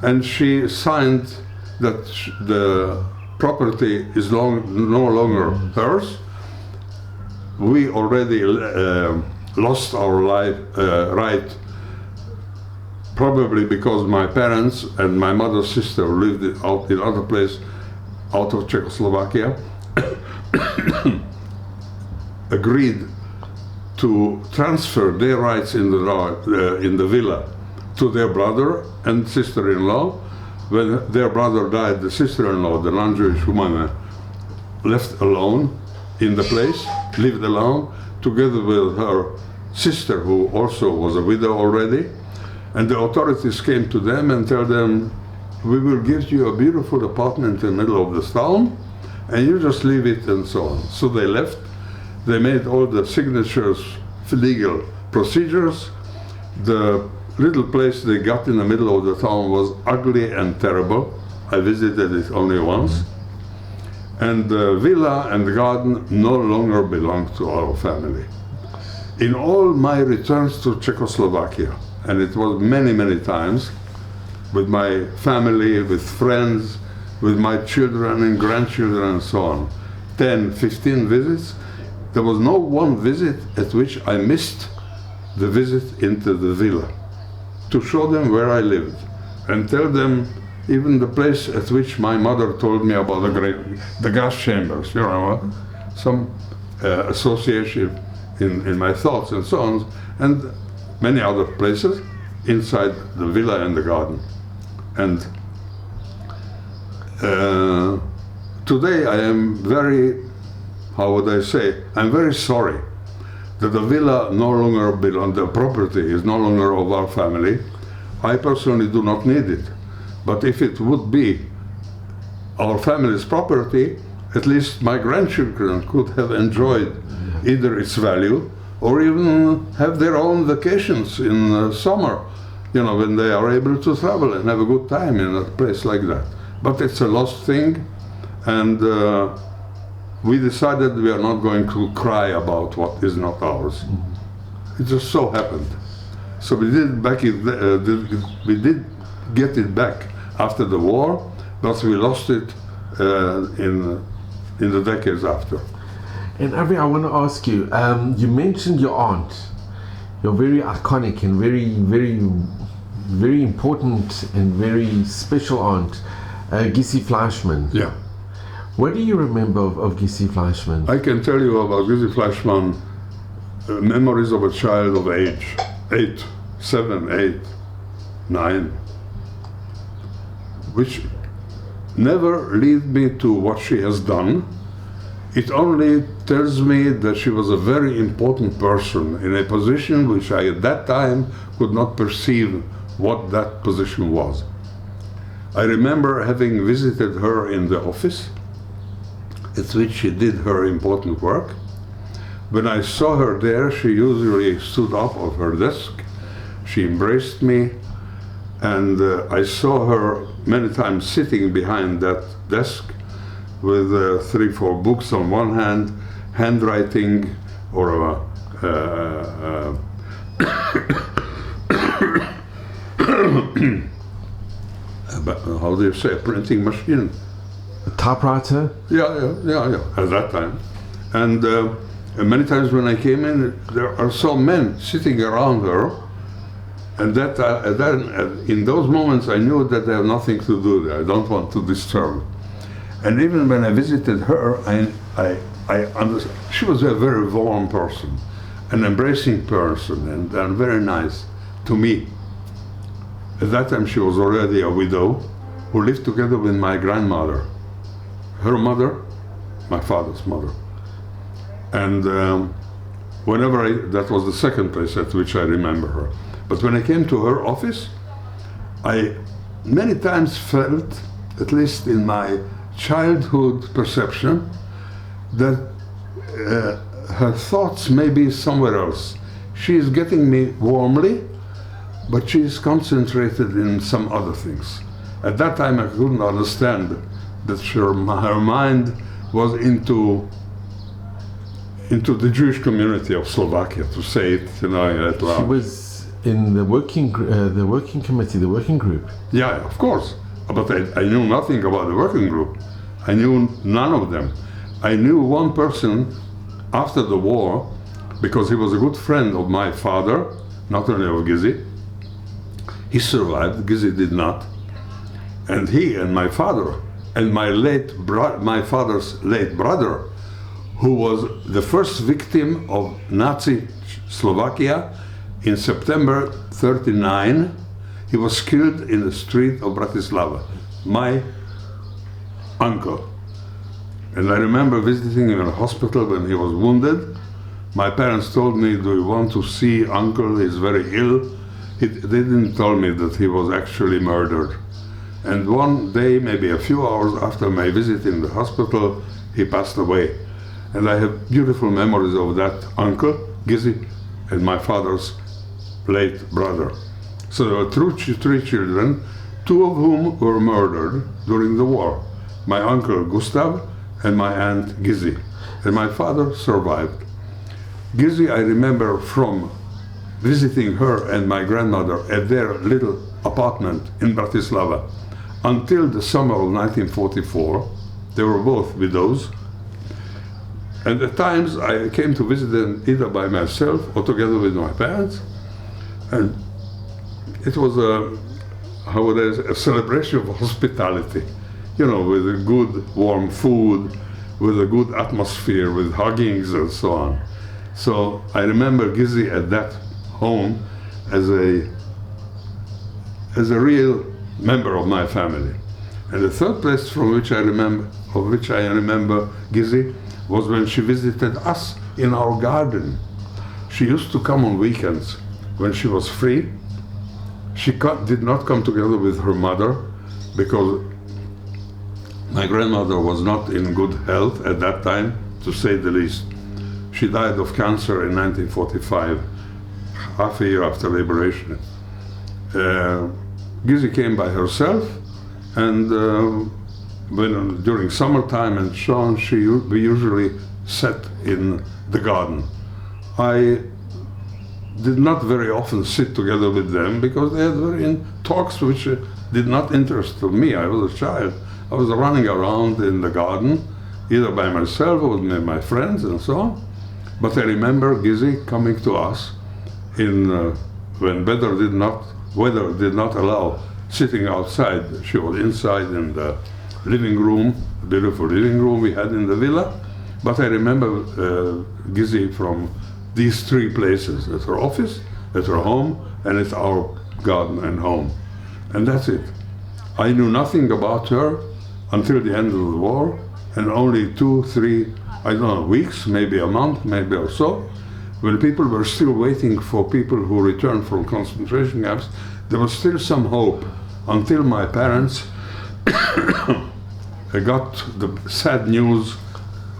and she signed that the property is no longer hers. We already lost our right, probably because my parents and my mother's sister lived out in other place, out of Czechoslovakia, agreed to transfer their rights in the villa to their brother and sister-in-law. When their brother died, the sister-in-law, the non-Jewish woman, left alone in the place, lived alone, together with her sister, who also was a widow already. And the authorities came to them and told them, we will give you a beautiful apartment in the middle of the town, and you just leave it and so on. So they left. They made all the signatures, legal procedures. The little place they got in the middle of the town was ugly and terrible. I visited it only once. And the villa and the garden no longer belonged to our family. In all my returns to Czechoslovakia, and it was many, many times, with my family, with friends, with my children and grandchildren and so on, 10, 15 visits, there was no one visit at which I missed the visit into the villa, to show them where I lived and tell them even the place at which my mother told me about the gas chambers, you know, some association in my thoughts and so on, and many other places inside the villa and the garden. And today I am very, how would I say, I'm very sorry that the villa no longer belongs, the property is no longer of our family. I personally do not need it. But if it would be our family's property, at least my grandchildren could have enjoyed either its value or even have their own vacations in summer, you know, when they are able to travel and have a good time in a place like that. But it's a lost thing, and we decided we are not going to cry about what is not ours. It just so happened. So we did get it back after the war, but we lost it in the decades after. And Avri, I want to ask you, you mentioned your aunt, your very iconic and very, very, very important and very special aunt, Gissi Fleischmann. Yeah. What do you remember of Gissi Fleischmann? I can tell you about Gissi Fleischmann memories of a child of age, 8, 7, 8, 9, which never lead me to what she has done. It only tells me that she was a very important person in a position which I at that time could not perceive what that position was. I remember having visited her in the office at which she did her important work, When I saw her there, she usually stood up of her desk. She embraced me, and I saw her many times sitting behind that desk with 3-4 books on one hand, handwriting, or how do you say, a printing machine? A typewriter? Yeah, at that time. And many times when I came in, there are some men sitting around her, and then in those moments I knew that they have nothing to do there. I don't want to disturb. And even when I visited her, I understood. She was a very warm person, an embracing person, and very nice to me. At that time she was already a widow who lived together with my grandmother, her mother, my father's mother. And that was the second place at which I remember her. But when I came to her office, I many times felt, at least in my childhood perception, that her thoughts may be somewhere else. She is getting me warmly, but she is concentrated in some other things. At that time I couldn't understand that her mind was into the Jewish community of Slovakia, to say it, at loud. She was in the working committee, the working group. Yeah, of course. But I knew nothing about the working group. I knew none of them. I knew one person after the war, because he was a good friend of my father, not only of Gizi. He survived, Gizi did not. And he and my father, and my father's late brother, who was the first victim of Nazi Slovakia in September 1939, he was killed in the street of Bratislava. My uncle. And I remember visiting him in a hospital when he was wounded. My parents told me, "Do you want to see uncle? He's very ill." They didn't tell me that he was actually murdered. And one day, maybe a few hours after my visit in the hospital, he passed away. And I have beautiful memories of that uncle, Gizi, and my father's late brother. So there were three children, 2 of whom were murdered during the war. My uncle Gustav and my aunt Gizi. And my father survived. Gizi, I remember from visiting her and my grandmother at their little apartment in Bratislava until the summer of 1944. They were both widows. And at times I came to visit them either by myself or together with my parents. And it was a celebration of hospitality, with a good warm food, with a good atmosphere, with huggings and so on. So I remember Gizi at that home as a real member of my family. And the third place of which I remember Gizi was when she visited us in our garden. She used to come on weekends when she was free. She did not come together with her mother because my grandmother was not in good health at that time, to say the least. She died of cancer in 1945, half a year after liberation. Gizi came by herself, and during summertime and so on, we usually sat in the garden. I did not very often sit together with them because they were in talks which did not interest me. I was a child. I was running around in the garden, either by myself or with my friends and so on. But I remember Gizi coming to us when weather did not allow sitting outside. She was inside in the living room, a beautiful living room we had in the villa. But I remember Gizi from these 3 places: at her office, at her home, and at our garden and home. And that's it. I knew nothing about her until the end of the war, and only 2, 3, weeks, maybe a month, maybe or so, when people were still waiting for people who returned from concentration camps, there was still some hope until my parents got the sad news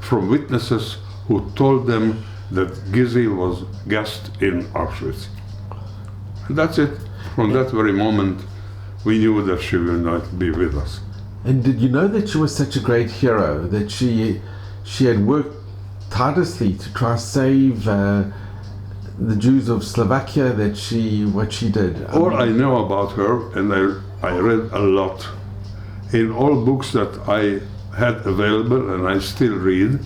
from witnesses who told them that Gizzi was guest in Auschwitz. And that's it. From that very moment, we knew that she will not be with us. And did you know that she was such a great hero, that she had worked tirelessly to try to save the Jews of Slovakia, what she did? All I know about her, and I read a lot, in all books that I had available, and I still read,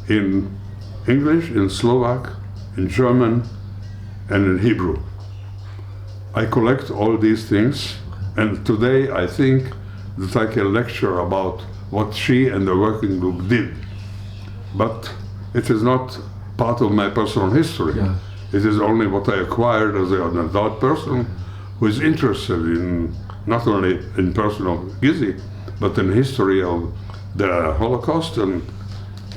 in English, in Slovak, in German, and in Hebrew. I collect all these things, and today I think that I can lecture about what she and the working group did. But it is not part of my personal history. Yeah. It is only what I acquired as an adult person who is interested in not only in person of Gizzi, but in history of the Holocaust and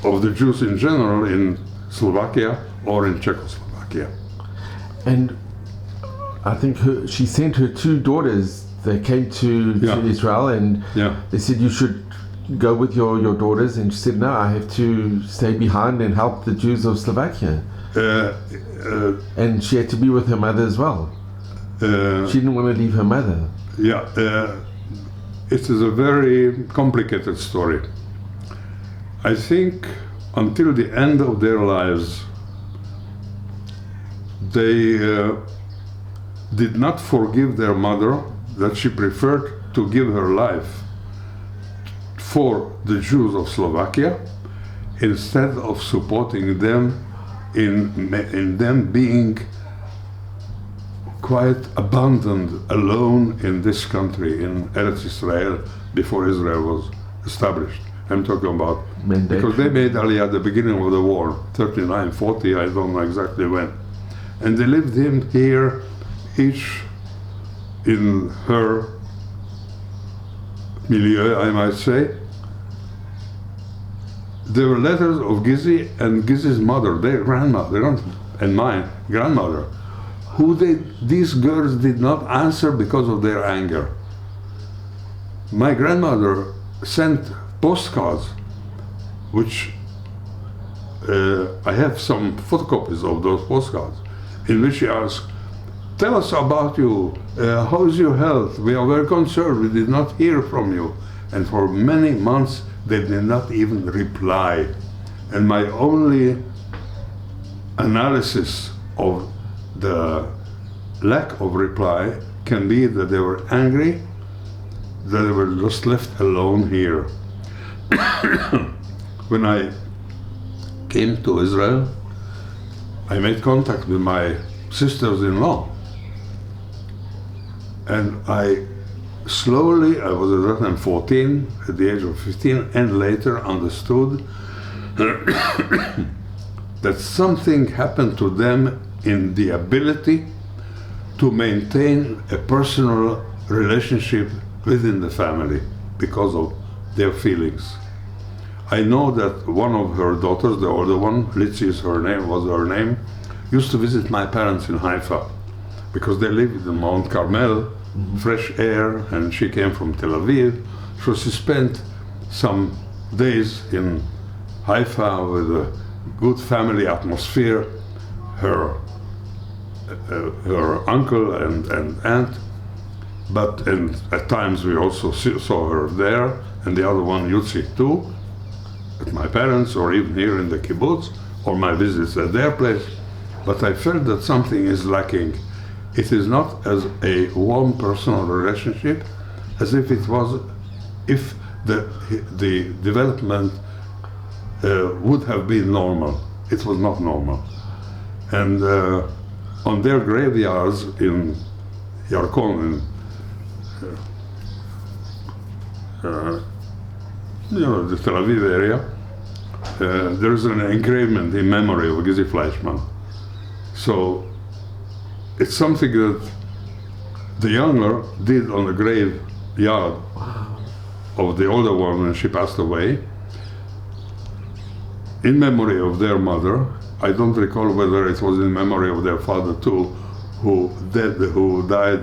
of the Jews in general in Slovakia or in Czechoslovakia. And I think she sent her 2 daughters. They came to Israel, and they said, you should go with your daughters. And she said, no, I have to stay behind and help the Jews of Slovakia. And she had to be with her mother as well. She didn't want to leave her mother. Yeah, it is a very complicated story. I think until the end of their lives, they did not forgive their mother that she preferred to give her life for the Jews of Slovakia instead of supporting them in them being quite abandoned alone in this country, in Eretz Israel, before Israel was established. I'm talking about, because they made Aliyah at the beginning of the war, 39, 40, I don't know exactly when. And they lived here, each in her milieu, I might say. There were letters of Gizzi and Gizzi's mother, their grandmother, and my grandmother, who these girls did not answer because of their anger. My grandmother sent postcards, which I have some photocopies of those postcards, in which she asked, tell us about you, how is your health? We are very concerned, we did not hear from you. And for many months, they did not even reply. And my only analysis of the lack of reply can be that they were angry, that they were just left alone here. When I came to Israel, I made contact with my sisters-in-law. And I was at that time 14, at the age of 15, and later understood that something happened to them in the ability to maintain a personal relationship within the family because of their feelings. I know that one of her daughters, the older one, Litzi was her name, used to visit my parents in Haifa because they lived in Mount Carmel, fresh air, and she came from Tel Aviv. So she spent some days in Haifa with a good family atmosphere. Her uncle and aunt, and at times we also saw her there, and the other one, Yutzi, too, at my parents, or even here in the kibbutz, or my visits at their place. But I felt that something is lacking. It is not as a warm personal relationship as if it was, if the development would have been normal. It was not normal. And on their graveyards in Yarkon, the Tel Aviv area, there is an engravement in memory of Gizzi Fleischman. So it's something that the younger did on the graveyard of the older one when she passed away, in memory of their mother. I don't recall whether it was in memory of their father too, who died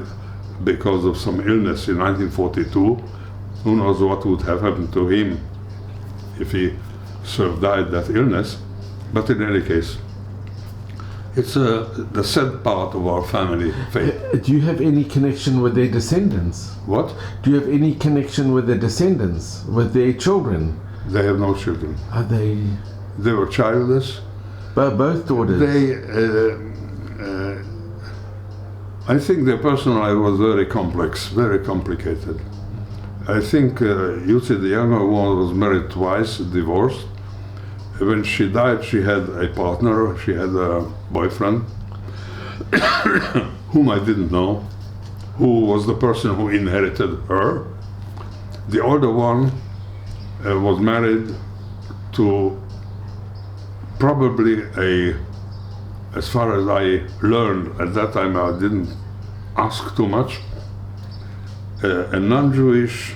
because of some illness in 1942. Who knows what would have happened to him if he survived that illness. But in any case, it's the sad part of our family faith. Do you have any connection with their descendants? What? Do you have any connection with their descendants, with their children? They have no children. Are they? They were childless. Both daughters? I think their personal life was very complex, very complicated. I think Yuzi, the younger one, was married twice, divorced. When she died, she had a partner, she had a boyfriend, whom I didn't know, who was the person who inherited her. The older one was married to probably as far as I learned at that time, I didn't ask too much, a non-Jewish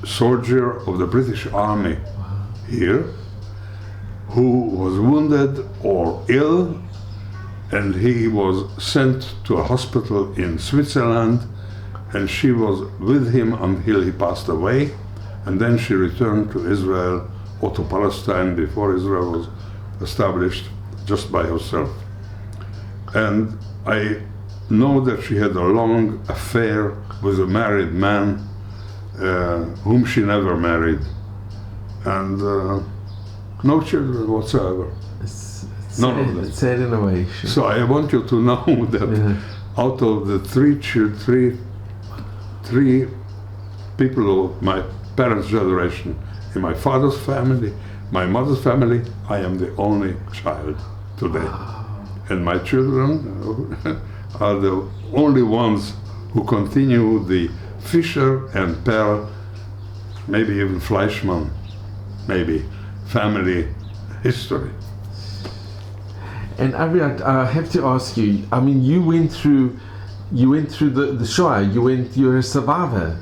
soldier of the British Army here, who was wounded or ill, and he was sent to a hospital in Switzerland, and she was with him until he passed away, and then she returned to Israel or to Palestine before Israel was established, just by herself. And I know that she had a long affair with a married man whom she never married, and no children whatsoever. None of them. It's sad in a way. Sure. So I want you to know that out of the three people of my parents' generation, in my father's family, my mother's family, I am the only child today. And my children are the only ones who continue the Fischer and Perl, maybe even Fleischmann, maybe, family history. And Avri, I have to ask you, I mean, you went through the Shoah, you're a survivor.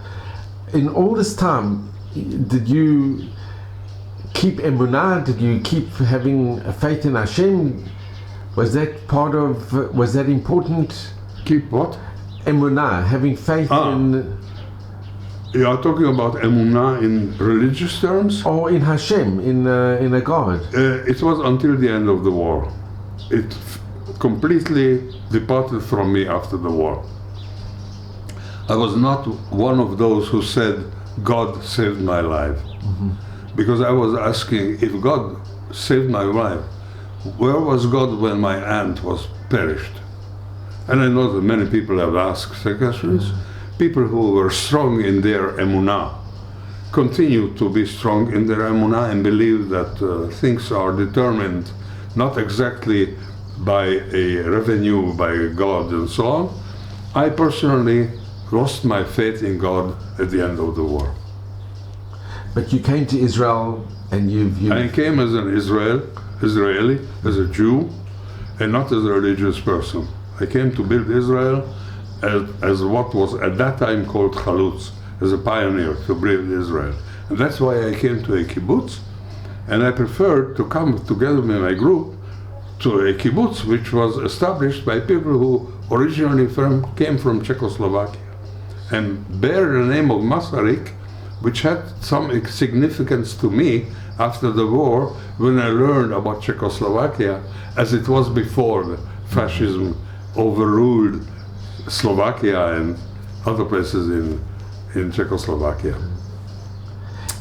In all this time, did you keep emunah? Did you keep having a faith in Hashem? Was that important? Keep what? Emunah, having faith in... You are talking about emunah in religious terms? Or in Hashem, in a God? It was until the end of the war. It completely departed from me after the war. I was not one of those who said, God saved my life. Mm-hmm. Because I was asking, if God saved my life, where was God when my aunt was perished? And I know that many people have asked such questions. Mm-hmm. People who were strong in their emunah continue to be strong in their emunah and believe that things are determined not exactly by a revenue, by God and so on. I personally lost my faith in God at the end of the war. But you came to Israel and I came as an Israeli, as a Jew, and not as a religious person. I came to build Israel as what was at that time called Chalutz, as a pioneer to build Israel. And that's why I came to a kibbutz, and I preferred to come together with my group to a kibbutz which was established by people who originally came from Czechoslovakia and bear the name of Masaryk, which had some significance to me after the war when I learned about Czechoslovakia as it was before the fascism overruled Slovakia and other places in Czechoslovakia.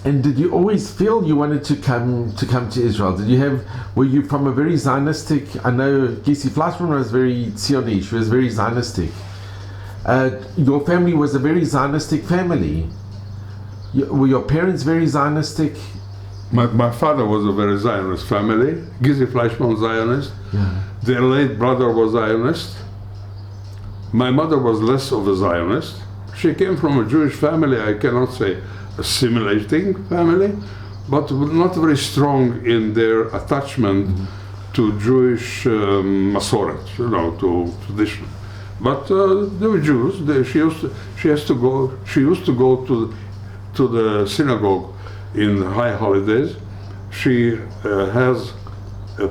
And did you always feel you wanted to come to Israel? Were you from a very Zionistic? I know Gisi Fleischmann was very Zionish, she was very Zionistic. Your family was a very Zionistic family. Were your parents very Zionistic? My father was a very Zionist family. Gisi Fleischmann was Zionist. Yeah. Their late brother was Zionist. My mother was less of a Zionist. She came from a Jewish family, I cannot say assimilating family, but not very strong in their attachment to Jewish Masoret, to tradition. But they were Jews. She used to go to the synagogue in high holidays. She has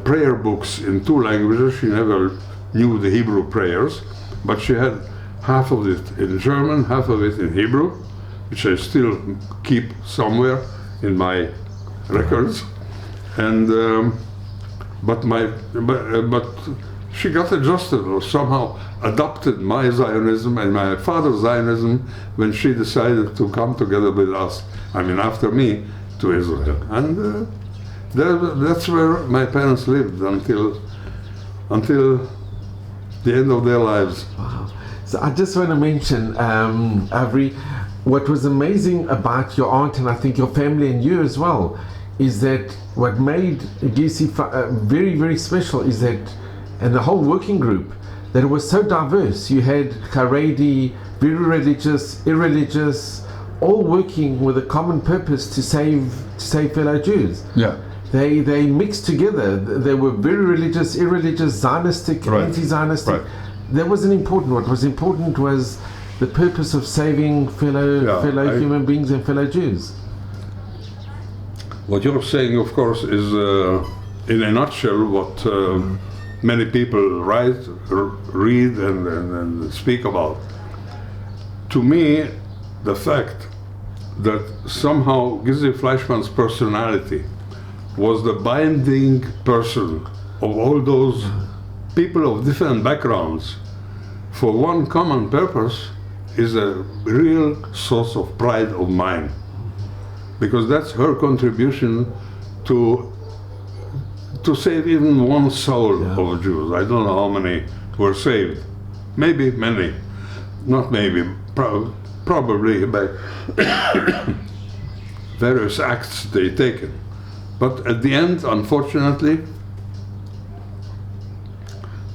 prayer books in 2 languages. She never knew the Hebrew prayers, but she had half of it in German, half of it in Hebrew, which I still keep somewhere in my records. And but she got adjusted or somehow adopted my Zionism and my father's Zionism when she decided to come together with us, I mean after me, to Israel. And that's where my parents lived until the end of their lives. Wow. So I just want to mention, Avri, what was amazing about your aunt and I think your family and you as well, is that what made GC very, very special is that, and the whole working group, that it was so diverse. You had Haredi, very religious, irreligious, all working with a common purpose to save fellow Jews. Yeah. They mixed together. They were very religious, irreligious, Zionistic, Right. anti-Zionistic. Right. That wasn't important. What was important was the purpose of saving fellow human beings and fellow Jews. What you're saying, of course, is in a nutshell what many people write, read, and speak about. To me, the fact that somehow Gizzi Fleischmann's personality was the binding person of all those people of different backgrounds for one common purpose is a real source of pride of mine, because that's her contribution to save even one soul of Jews. I don't know how many were saved, maybe many, not maybe, probably by various acts they taken. But at the end, unfortunately,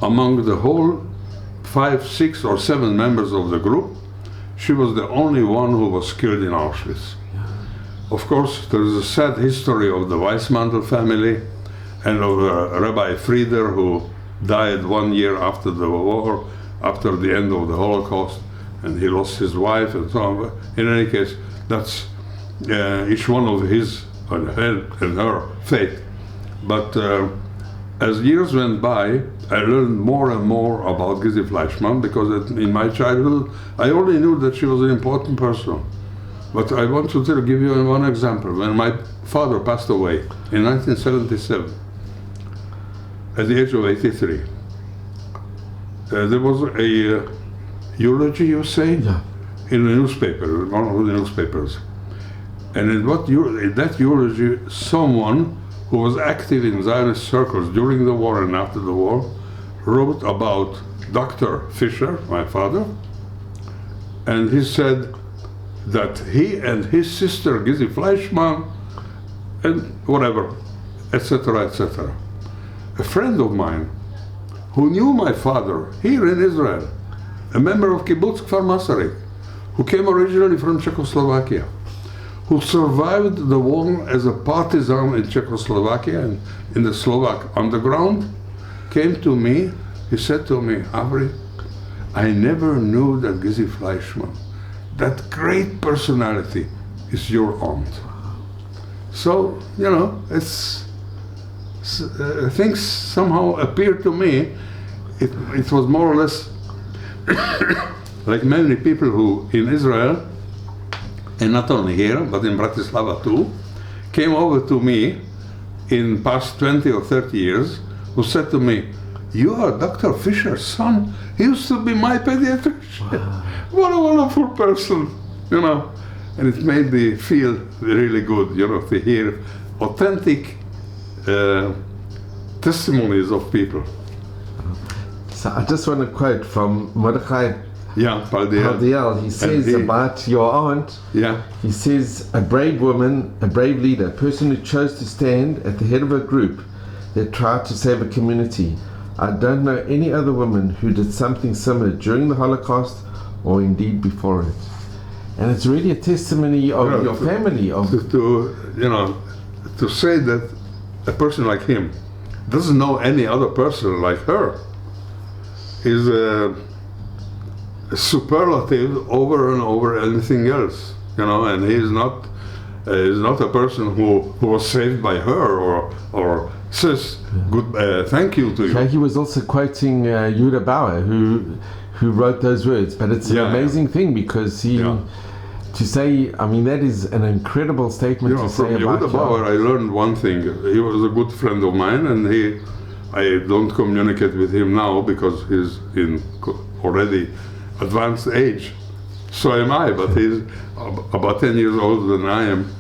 among the whole 5, 6, or 7 members of the group, she was the only one who was killed in Auschwitz. Of course, there is a sad history of the Weissmantel family and of Rabbi Frieder, who died 1 year after the war, after the end of the Holocaust, and he lost his wife and so on. In any case, that's each one of his and her fate. But as years went by, I learned more and more about Gizzi Fleischmann, because in my childhood, I only knew that she was an important person. But I want to give you one example. When my father passed away in 1977, at the age of 83, there was a eulogy, you say, in the newspaper, one of the newspapers. And in that eulogy, someone who was active in Zionist circles during the war and after the war wrote about Dr. Fischer, my father, and he said that he and his sister Gizzi Fleischmann and whatever, etc., etc. A friend of mine who knew my father here in Israel, a member of Kibbutz Kfar Masaryk, who came originally from Czechoslovakia, who survived the war as a partisan in Czechoslovakia and in the Slovak underground, came to me. He said to me, Avri, I never knew that Gizzi Fleischmann, that great personality, is your aunt. So, you know, things somehow appeared to me. It was more or less like many people who in Israel, and not only here, but in Bratislava too, came over to me in past 20 or 30 years, who said to me, you are Dr. Fischer's son? He used to be my pediatrician. Wow. What a wonderful person, you know. And it made me feel really good, you know, to hear authentic testimonies of people. So I just want to quote from Mordechai Paldiel. He says about your aunt, he says, a brave woman, a brave leader, a person who chose to stand at the head of a group that tried to save a community. I don't know any other woman who did something similar during the Holocaust or indeed before it. And it's really a testimony of your family. To say that a person like him doesn't know any other person like her is a superlative over and over anything else, you know. And he's not a person who was saved by her or says good thank you to you. Okay, he was also quoting Yehuda Bauer, who wrote those words. But it's an amazing thing, because he to say, I mean, that is an incredible statement to say from about Yehuda Bauer, I learned one thing. He was a good friend of mine, and I don't communicate with him now because he's in already advanced age. So am I, but he's about 10 years older than I am.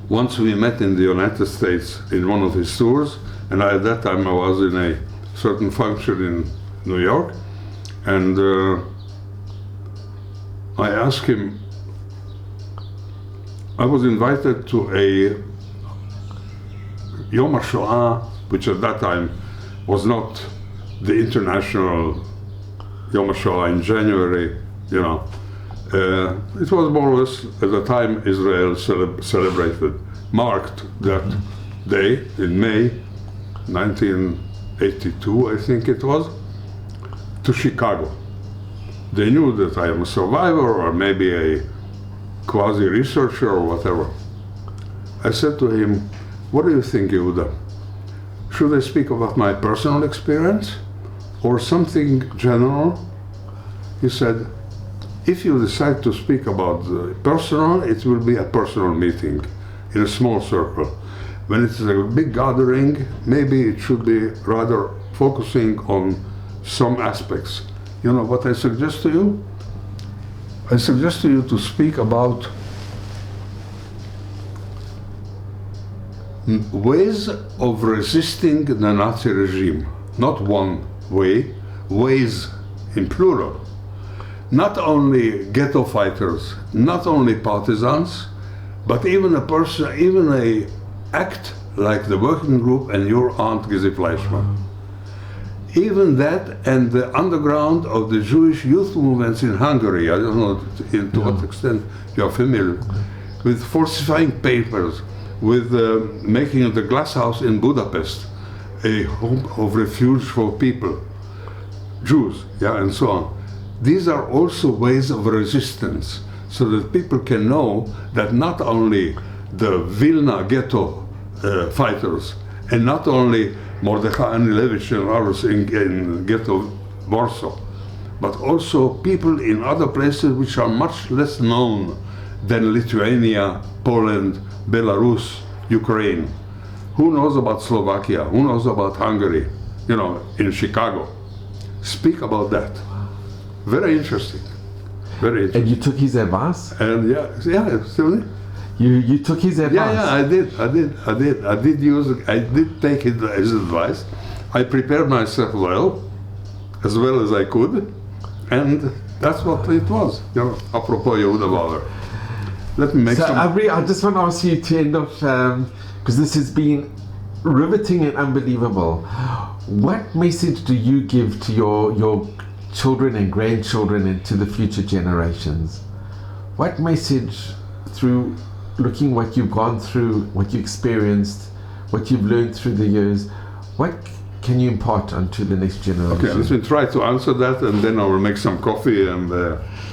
Once we met in the United States in one of his tours, and at that time I was in a certain function in New York, and I asked him, I was invited to a Yom HaShoah, which at that time was not the international Yom HaShoah in January, you know. It was more or less at the time Israel marked that day in May 1982, I think it was, to Chicago. They knew that I am a survivor or maybe a quasi-researcher or whatever. I said to him, what do you think, Yehuda? Should I speak about my personal experience or something general? He said, if you decide to speak about the personal, it will be a personal meeting in a small circle. When it's a big gathering, maybe it should be rather focusing on some aspects. You know what I suggest to you? I suggest to you to speak about ways of resisting the Nazi regime. Not one way, ways in plural. Not only ghetto fighters, not only partisans, but even a act like the working group and your aunt Gizi Fleischmann. Even that and the underground of the Jewish youth movements in Hungary, I don't know to what extent you are familiar, with falsifying papers, with making the glass house in Budapest a home of refuge for people, Jews, and so on. These are also ways of resistance, so that people can know that not only the Vilna ghetto fighters, and not only Mordechai Anilevich and others in ghetto Warsaw, but also people in other places which are much less known than Lithuania, Poland, Belarus, Ukraine. Who knows about Slovakia? Who knows about Hungary? You know, in Chicago. Speak about that. Very interesting. Very interesting. And you took his advice? And still. You took his advice? Yeah, I did take his advice. I prepared myself well as I could, and that's what it was. You know, apropos Yehuda Bauer. Let me make some. Avri, I just want to ask you to end off, because this has been riveting and unbelievable. What message do you give to your children and grandchildren and to the future generations? What message, through looking what you've gone through, what you experienced, what you've learned through the years, what can you impart onto the next generation? Okay, let me try to answer that, and then I will make some coffee and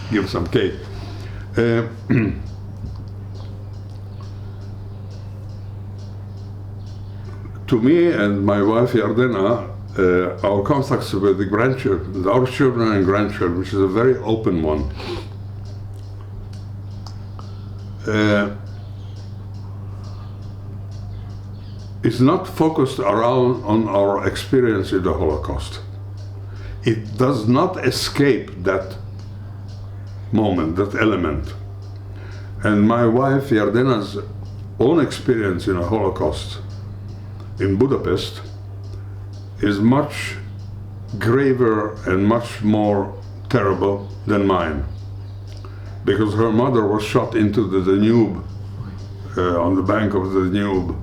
give some cake. To me and my wife Yardena, our contacts with the grandchildren, our children and grandchildren, which is a very open one, is not focused around on our experience in the Holocaust. It does not escape that moment, that element. And my wife Yardena's own experience in the Holocaust in Budapest is much graver and much more terrible than mine, because her mother was shot into the Danube, on the bank of the Danube,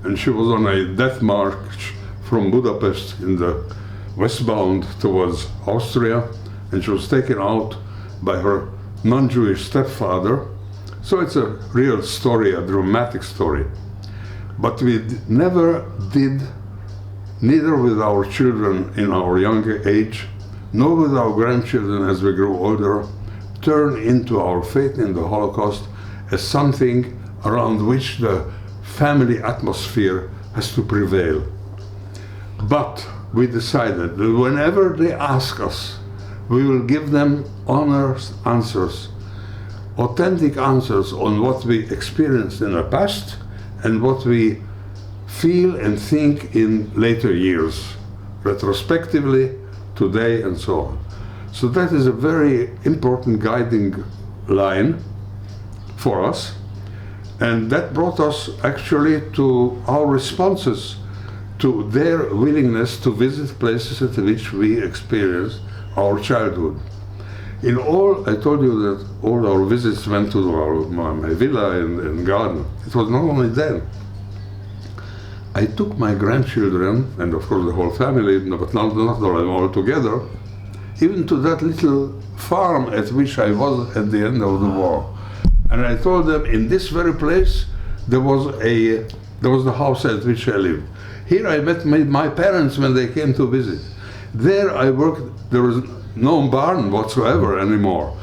and she was on a death march from Budapest in the westbound towards Austria, and she was taken out by her non-Jewish stepfather. So it's a real story, a dramatic story. But we never did, neither with our children in our younger age, nor with our grandchildren as we grew older, turn into our faith in the Holocaust as something around which the family atmosphere has to prevail. But we decided that whenever they ask us, we will give them honest answers. authentic answers on what we experienced in the past and what we feel and think in later years, retrospectively, today, and so on. So that is a very important guiding line for us, and that brought us actually to our responses to their willingness to visit places at which we experienced our childhood. In all, I told you that all our visits went to my villa and garden. It was not only then. I took my grandchildren, and of course the whole family, but not all together, even to that little farm at which I was at the end of the war. And I told them, in this very place, there was the house at which I lived. Here I met my parents when they came to visit. There I worked, there was no barn whatsoever anymore.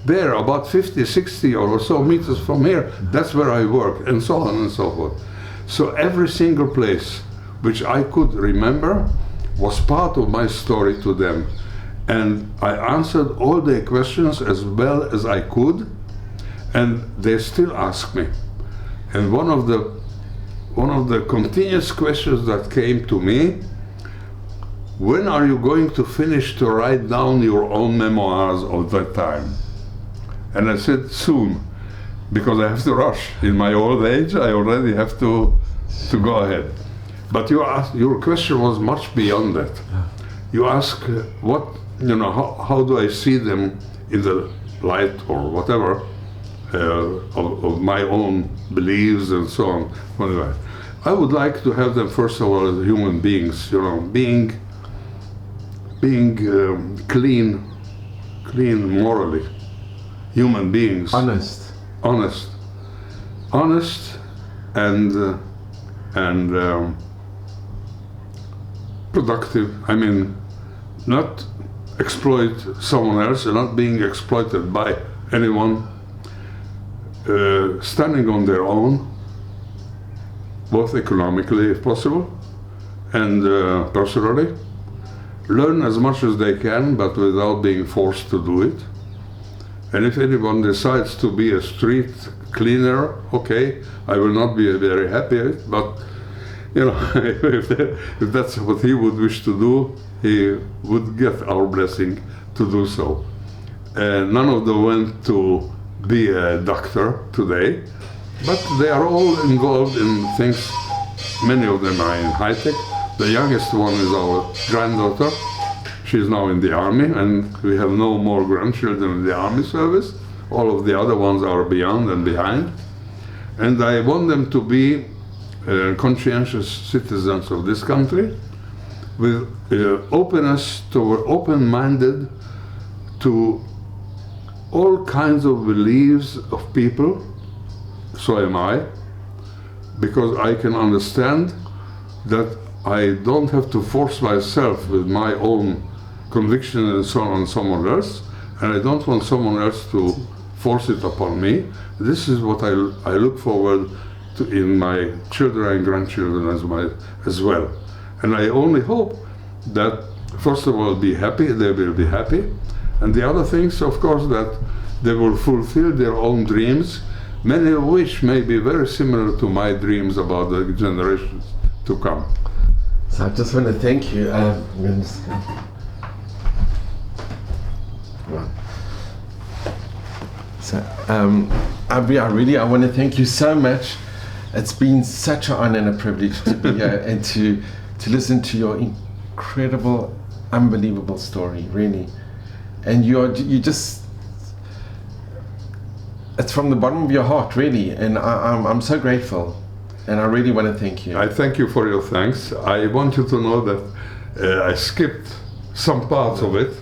There, about 50, 60 or so meters from here, that's where I worked, and so on and so forth. So every single place which I could remember was part of my story to them. And I answered all their questions as well as I could, and they still ask me. And one of the continuous questions that came to me, when are you going to finish to write down your own memoirs of that time? And I said, soon, because I have to rush. In my old age, I already have to go ahead. But your question was much beyond that. You ask, how do I see them in the light or whatever of my own beliefs and so on. Whatever. I would like to have them, first of all, as human beings, being clean morally, human beings. Honest, and productive. I mean, not exploit someone else and not being exploited by anyone, standing on their own, both economically if possible and personally. Learn as much as they can, but without being forced to do it. And if anyone decides to be a street cleaner, okay, I will not be very happy, but if that's what he would wish to do, he would get our blessing to do so. None of them went to be a doctor today, but they are all involved in things. Many of them are in high tech. The youngest one is our granddaughter. She's now in the army, and we have no more grandchildren in the army service. All of the other ones are beyond and behind. And I want them to be conscientious citizens of this country, with openness toward, open-minded to all kinds of beliefs of people. So am I, because I can understand that I don't have to force myself with my own conviction and so on someone else, and I don't want someone else to force it upon me. This is what I look forward to in my children and grandchildren as well. And I only hope that, first of all, be happy, they will be happy, and the other things, of course, that they will fulfill their own dreams, many of which may be very similar to my dreams about the generations to come. So I just want to thank you. Avri, I want to thank you so much. It's been such an honor and a privilege to be here and to listen to your incredible, unbelievable story, really. And you just, it's from the bottom of your heart, really. And I'm so grateful. And I really want to thank you. I thank you for your thanks. I want you to know that I skipped some parts of it,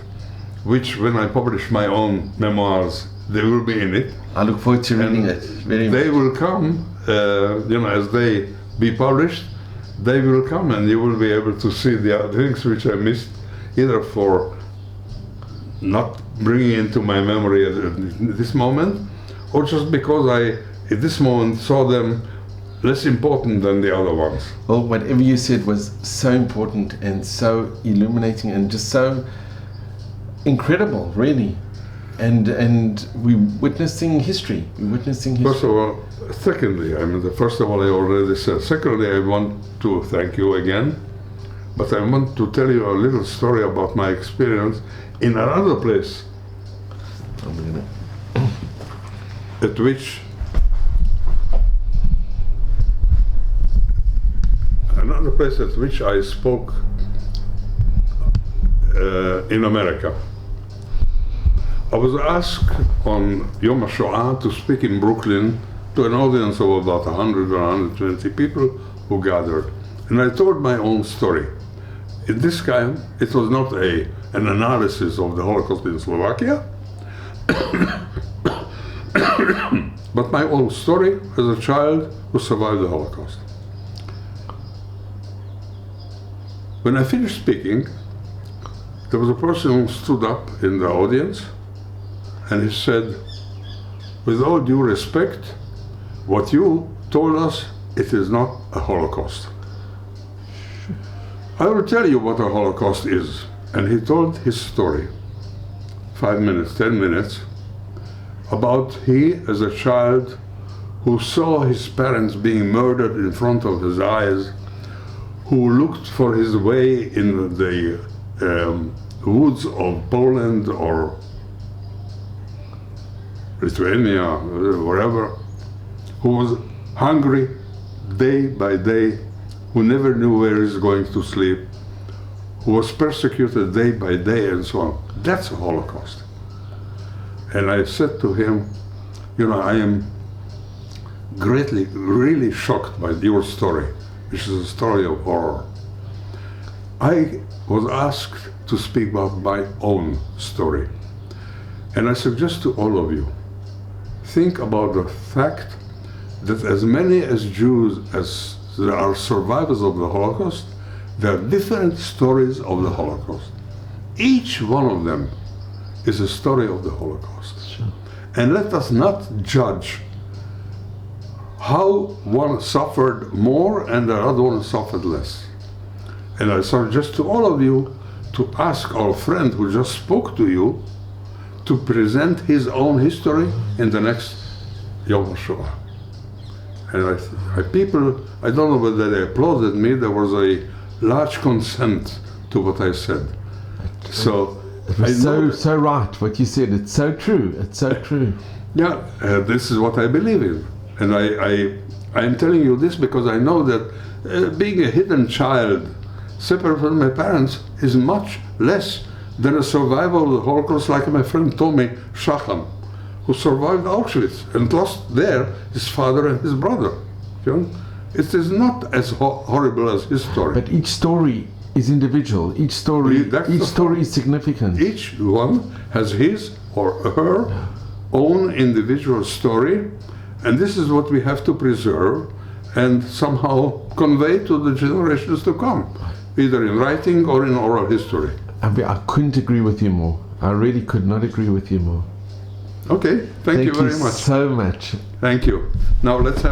which when I publish my own memoirs, they will be in it. I look forward to reading it. They will come, as they be published, they will come and you will be able to see the other things which I missed, either for not bringing into my memory at this moment, or just because I, at this moment, saw them less important than the other ones. Well, whatever you said was so important and so illuminating and just so incredible, really. and we're witnessing history. First of all, secondly, first of all, I already said. Secondly, I want to thank you again, but I want to tell you a little story about my experience in another place at which I spoke in America. I was asked on Yom HaShoah to speak in Brooklyn to an audience of about 100 or 120 people who gathered. And I told my own story. In this time, it was not an analysis of the Holocaust in Slovakia, but my own story as a child who survived the Holocaust. When I finished speaking, there was a person who stood up in the audience and he said, with all due respect, what you told us, it is not a Holocaust. I will tell you what a Holocaust is. And he told his story, 5 minutes, 10 minutes, about he as a child who saw his parents being murdered in front of his eyes, who looked for his way in the woods of Poland or Lithuania, wherever, who was hungry day by day, who never knew where he's going to sleep, who was persecuted day by day and so on. That's a Holocaust. And I said to him, I am really shocked by your story, which is a story of horror. I was asked to speak about my own story. And I suggest to all of you, think about the fact that as many as Jews as there are survivors of the Holocaust, there are different stories of the Holocaust. Each one of them is a story of the Holocaust. Sure. And let us not judge how one suffered more and the other one suffered less. And I suggest to all of you to ask our friend who just spoke to you to present his own history in the next Yom HaShoah. And I don't know whether they applauded me, there was a large consent to what I said. So it was so right what you said. It's so true. It's so true. Yeah, this is what I believe in. And I am telling you this because I know that being a hidden child, separate from my parents, is much less than a survivor of the Holocaust, like my friend Tommy Shacham, who survived Auschwitz and lost there his father and his brother. It is not as horrible as his story. But each story is individual. Each story is significant. Each one has his or her own individual story, and this is what we have to preserve and somehow convey to the generations to come, either in writing or in oral history. I couldn't agree with you more. I really could not agree with you more. Okay, thank you very much. So much. Thank you. Now let's have